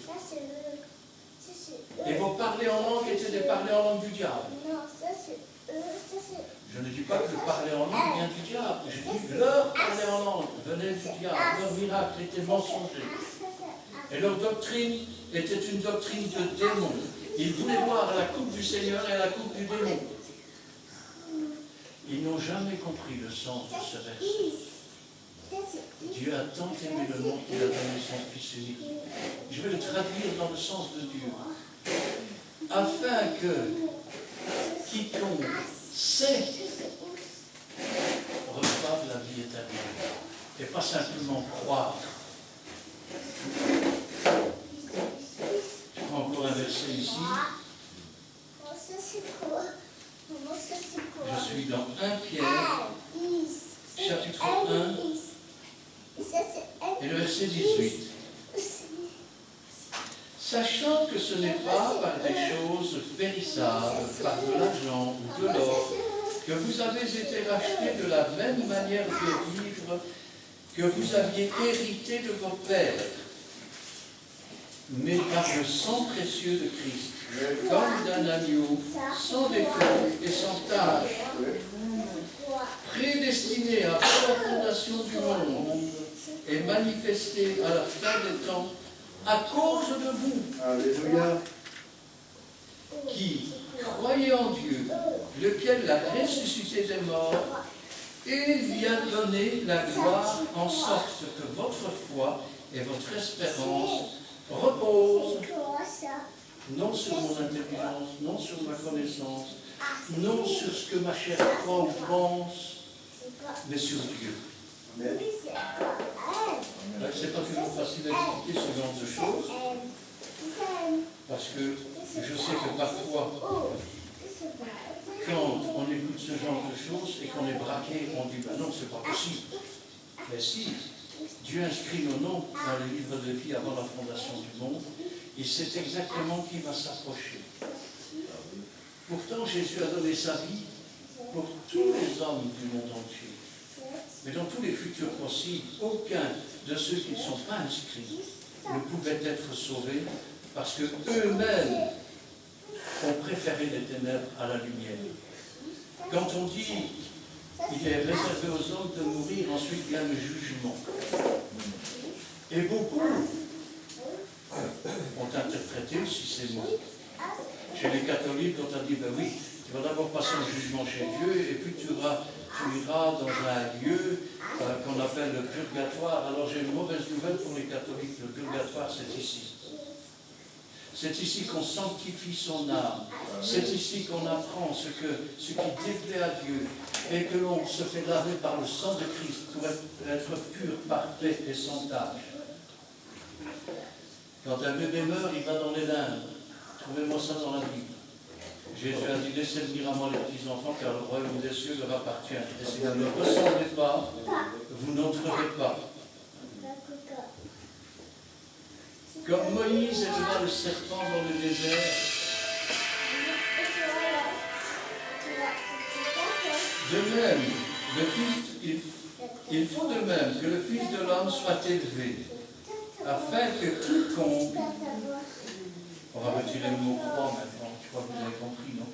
Et vos parlers en langue étaient des parlers en langue du diable. Je ne dis pas que le parler en langue vient du diable. Je dis leur parler en langue venait du diable. Leurs miracles étaient mensongers. Et leur doctrine était une doctrine de démon. Ils voulaient boire à la coupe du Seigneur et à la coupe du démon. Ils n'ont jamais compris le sens de ce verset. Dieu a tant aimé le monde qu'il a donné son Fils unique. Je vais le traduire dans le sens de Dieu. Afin que quiconque sait reçoive la vie éternelle. Et pas simplement croire. Je prends encore un verset ici. Je suis dans 1 Pierre, chapitre 1, et le verset 18. Sachant que ce n'est pas par des choses périssables, par de l'argent ou de l'or, que vous avez été rachetés de la même manière de vivre que vous aviez hérité de vos pères, mais par le sang précieux de Christ, comme d'un agneau, sans défaut et sans tache. prédestiné avant la fondation du monde et manifesté à la fin des temps à cause de vous, Alléluia. qui croyez en Dieu, lequel l'a ressuscité des morts et lui a donné la gloire, en sorte que votre foi et votre espérance reposent non sur mon intelligence, non sur ma connaissance, non sur ce que ma chair croit ou pense, mais sur Dieu. C'est pas toujours facile à expliquer ce genre de choses, parce que je sais que parfois, quand on écoute ce genre de choses et qu'on est braqué, on dit, ben non, c'est pas possible. Mais si, Dieu inscrit nos noms dans le livre de vie avant la fondation du monde, il sait exactement qui va s'approcher. Pourtant, Jésus a donné sa vie pour tous les hommes du monde entier. Mais dans tous les futurs possibles, aucun de ceux qui ne sont pas inscrits ne pouvait être sauvés parce qu'eux-mêmes ont préféré les ténèbres à la lumière. Quand on dit il est réservé aux hommes de mourir, ensuite vient le jugement. Et beaucoup ont interprété aussi ces mots. Chez les catholiques, on a dit, ben oui, tu vas d'abord passer au jugement chez Dieu, et puis tu iras dans un lieu qu'on appelle le purgatoire. Alors j'ai une mauvaise nouvelle pour les catholiques, le purgatoire c'est ici. C'est ici qu'on sanctifie son âme. C'est ici qu'on apprend ce qui déplaît à Dieu, et que l'on se fait laver par le sang de Christ pour être pur, parfait et sans tâche. Quand un bébé meurt, il va dans les limbes. Trouvez-moi ça dans la Bible. Jésus a dit, laissez venir à moi les petits-enfants, car le royaume des cieux leur appartient. Et si vous ne ressemblez pas, vous n'entrerez pas. Comme Moïse éleva le serpent dans le désert, de même, il faut de même que le Fils de l'homme soit élevé, afin que quiconque, on va retirer le mot croix maintenant, je crois que vous avez compris, non?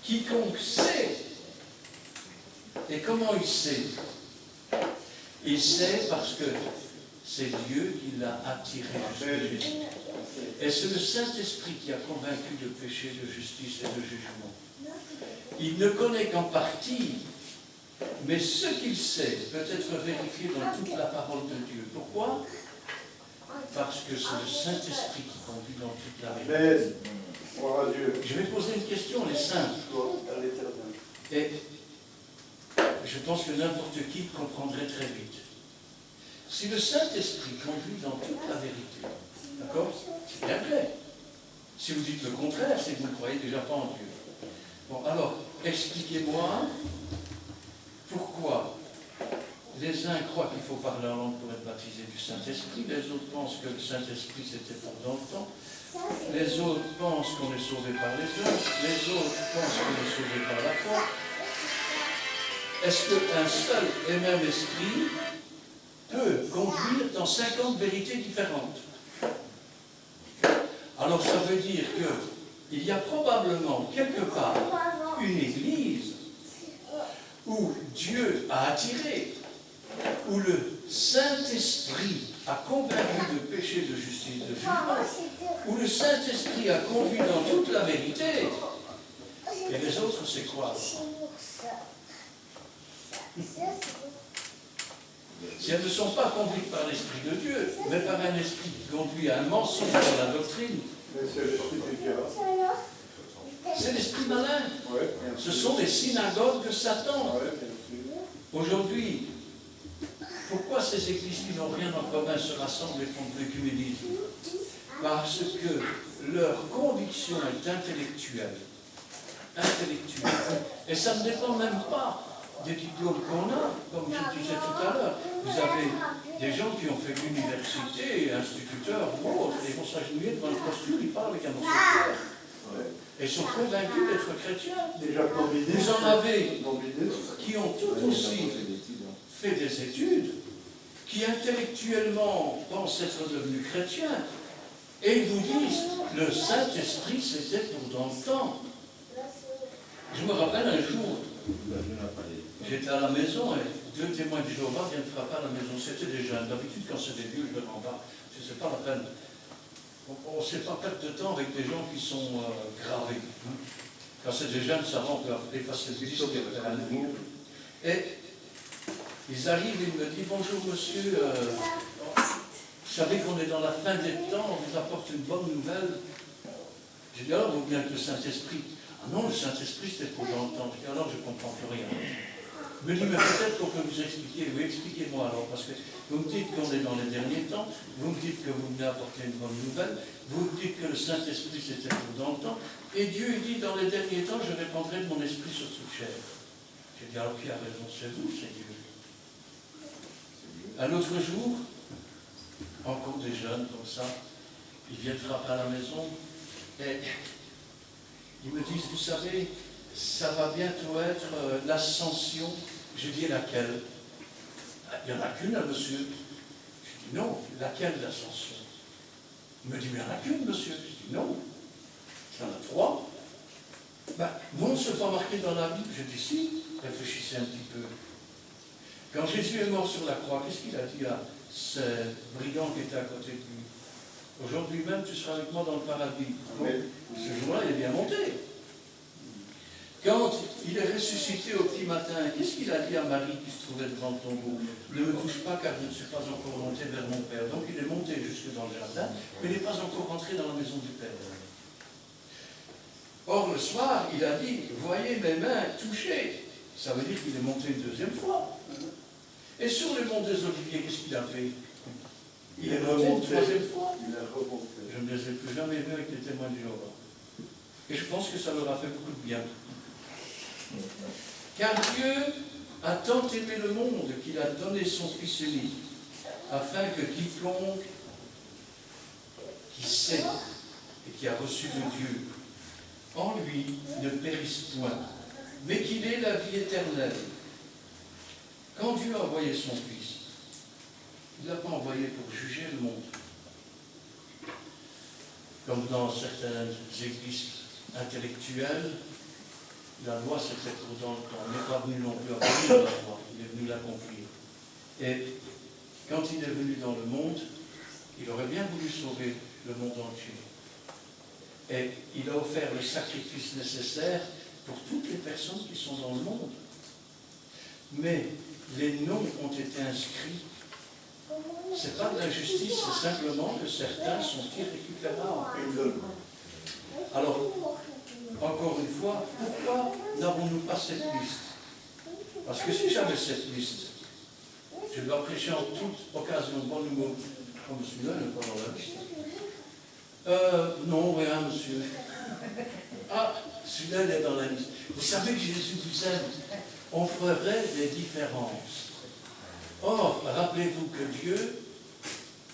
Quiconque sait, et comment il sait? Il sait parce que c'est Dieu qui l'a attiré jusqu'à Jésus. Et c'est le Saint-Esprit qui a convaincu de péché, de justice et de jugement. Il ne connaît qu'en partie, mais ce qu'il sait peut être vérifié dans toute la parole de Dieu. Pourquoi? Parce que c'est le Saint-Esprit qui conduit dans toute la vérité. Je vais poser une question, elle est simple. Et je pense que n'importe qui comprendrait très vite. Si le Saint-Esprit conduit dans toute la vérité, d'accord? C'est bien vrai. Si vous dites le contraire, c'est que vous ne croyez déjà pas en Dieu. Bon, alors, expliquez-moi pourquoi les uns croient qu'il faut parler en langue pour être baptisé du Saint-Esprit, les autres pensent que le Saint-Esprit c'était pour dans le temps, les autres pensent qu'on est sauvé par les œuvres, les autres pensent qu'on est sauvé par la foi. Est-ce qu'un seul et même esprit peut conduire dans 50 vérités différentes? Alors ça veut dire qu'il y a probablement quelque part une église où Dieu a attiré, où le Saint-Esprit a convaincu de péché, de justice, de jugement, où le Saint-Esprit a conduit dans toute la vérité, et les autres c'est quoi? Si elles ne sont pas conduites par l'Esprit de Dieu, mais par un esprit qui conduit à un mensonge dans la doctrine, c'est l'esprit malin. Ce sont les synagogues de Satan. Aujourd'hui, pourquoi ces églises qui n'ont rien en commun se rassemblent et font de l'œcuménisme? Parce que leur conviction est intellectuelle. Et ça ne dépend même pas des diplômes qu'on a, comme je disais tout à l'heure. Vous avez des gens qui ont fait l'université, instituteurs ou autres, et ils vont s'agenouiller devant le posture, ils parlent avec un secteur. Et sont convaincus d'être chrétiens. Vous en avez qui ont tout aussi fait des études, qui intellectuellement pensent être devenus chrétiens, et ils vous disent, le Saint-Esprit c'était pour dans le temps. Je me rappelle un jour, J'étais à la maison et 2 témoins de Jéhovah viennent frapper à la maison. C'était des jeunes. D'habitude, quand c'est des vieux, je ne demande pas. Ce n'est pas la peine. On ne sait pas perdre de temps avec des gens qui sont gravés. Quand c'est des jeunes, ça va, on peut effacer le disque. Et ils arrivent, ils me disent, bonjour monsieur, vous savez qu'on est dans la fin des temps, on vous apporte une bonne nouvelle. J'ai dit, alors vous venez avec le Saint-Esprit. Ah non, le Saint-Esprit c'est pour dans le temps. Je dis, alors je ne comprends plus rien. Il me dit, mais peut-être qu'on peut vous expliquer. Oui, expliquez-moi alors, parce que vous me dites qu'on est dans les derniers temps, vous me dites que vous venez apporter une bonne nouvelle, vous me dites que le Saint-Esprit c'était pour dans le temps, et Dieu dit, dans les derniers temps, je répandrai de mon esprit sur toute chair. J'ai dit, alors qui a raison? C'est vous, c'est Dieu. Un autre jour, encore des jeunes comme ça, ils viennent frapper à la maison, et ils me disent, vous savez, ça va bientôt être l'ascension. Je dis, laquelle? Il n'y en a qu'une, là, monsieur. Je dis, non, laquelle l'ascension? Il me dit, mais il n'y en a qu'une, monsieur. Je dis, non, il y en a 3. Ben, non, ce n'est pas marqué dans la Bible. Je dis, si, réfléchissez un petit peu. Quand Jésus est mort sur la croix, qu'est-ce qu'il a dit à ce brigand qui était à côté de lui? Aujourd'hui même, tu seras avec moi dans le paradis. Bon, ce jour-là, il est bien monté. Quand il est ressuscité au petit matin, qu'est-ce qu'il a dit à Marie qui se trouvait devant le tombeau? Ne me touche pas car je ne suis pas encore monté vers mon Père. Donc il est monté jusque dans le jardin, mais il n'est pas encore rentré dans la maison du Père. Or le soir, il a dit, voyez mes mains touchées. Ça veut dire qu'il est monté une 2e fois. Et sur le mont des Oliviers, qu'est-ce qu'il a fait? Il est monté une 3e fois. Je ne les ai plus jamais vus avec les témoins de Jéhovah. Et je pense que ça leur a fait beaucoup de bien. Car Dieu a tant aimé le monde qu'il a donné son Fils unique, afin que quiconque qui sait et qui a reçu de Dieu en lui ne périsse point, mais qu'il ait la vie éternelle. Quand Dieu a envoyé son Fils, il ne l'a pas envoyé pour juger le monde. Comme dans certaines églises intellectuelles, la loi c'était pour dans le temps. Il n'est pas venu non plus abolir la loi, il est venu l'accomplir. Et quand il est venu dans le monde, il aurait bien voulu sauver le monde entier. Et il a offert le sacrifice nécessaire pour toutes les personnes qui sont dans le monde. Mais les noms ont été inscrits. Ce n'est pas de l'injustice, c'est simplement que certains sont irrécupérables. Alors, encore une fois, pourquoi n'avons-nous pas cette liste? Parce que si j'avais cette liste, je dois prêcher en toute occasion, bon nouveau, comme celui-là, il n'est pas dans la liste. Non, rien, monsieur. Ah, celui-là, il est dans la liste. Vous savez que Jésus vous aime. On ferait des différences. Or, rappelez-vous que Dieu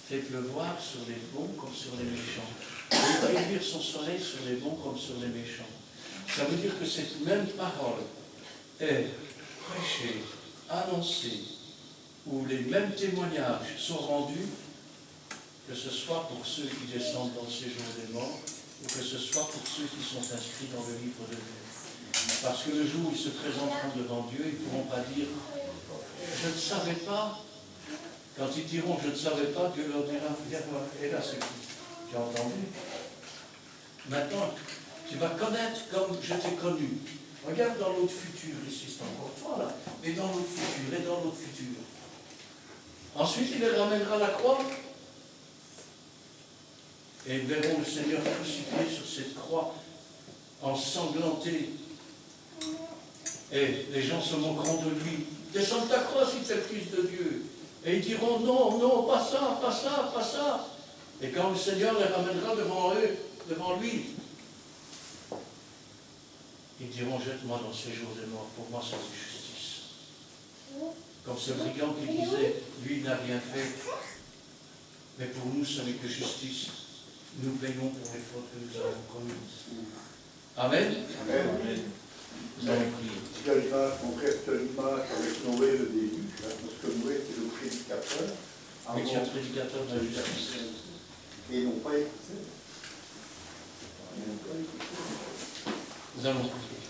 fait pleuvoir sur les bons comme sur les méchants. Il fait luire son soleil sur les bons comme sur les méchants. Ça veut dire que cette même parole est prêchée, annoncée, où les mêmes témoignages sont rendus, que ce soit pour ceux qui descendent dans le séjour des morts, ou que ce soit pour ceux qui sont inscrits dans le livre de Dieu. Parce que le jour où ils se présenteront devant Dieu, ils ne pourront pas dire « Je ne savais pas ». Quand ils diront « Je ne savais pas », Dieu leur dira « Viens voir, et là c'est tout. Tu as entendu? Maintenant, tu vas connaître comme je t'ai connu. Regarde dans l'autre futur, ici c'est encore toi là, mais dans l'autre futur, et dans l'autre futur. Ensuite, il les ramènera à la croix. Et ils verront le Seigneur crucifié sur cette croix, ensanglanté. Et les gens se moqueront de lui. Descends de ta croix si tu es le Fils de Dieu. Et ils diront non, non, pas ça, pas ça, pas ça. Et quand le Seigneur les ramènera devant eux, devant lui, ils diront jette-moi dans ces jours des morts. Pour moi, c'est la justice. Comme ce brigand qui disait lui il n'a rien fait. Mais pour nous, ce n'est que justice. Nous payons pour les fautes que nous avons commises. Amen. Amen. Nous allons prier. On reste l'image avec Noé le début, parce que Noé était le prédicateur. Mais qui est un prédicateur de la justice. Et ils n'ont pas écouté. Nous allons prier.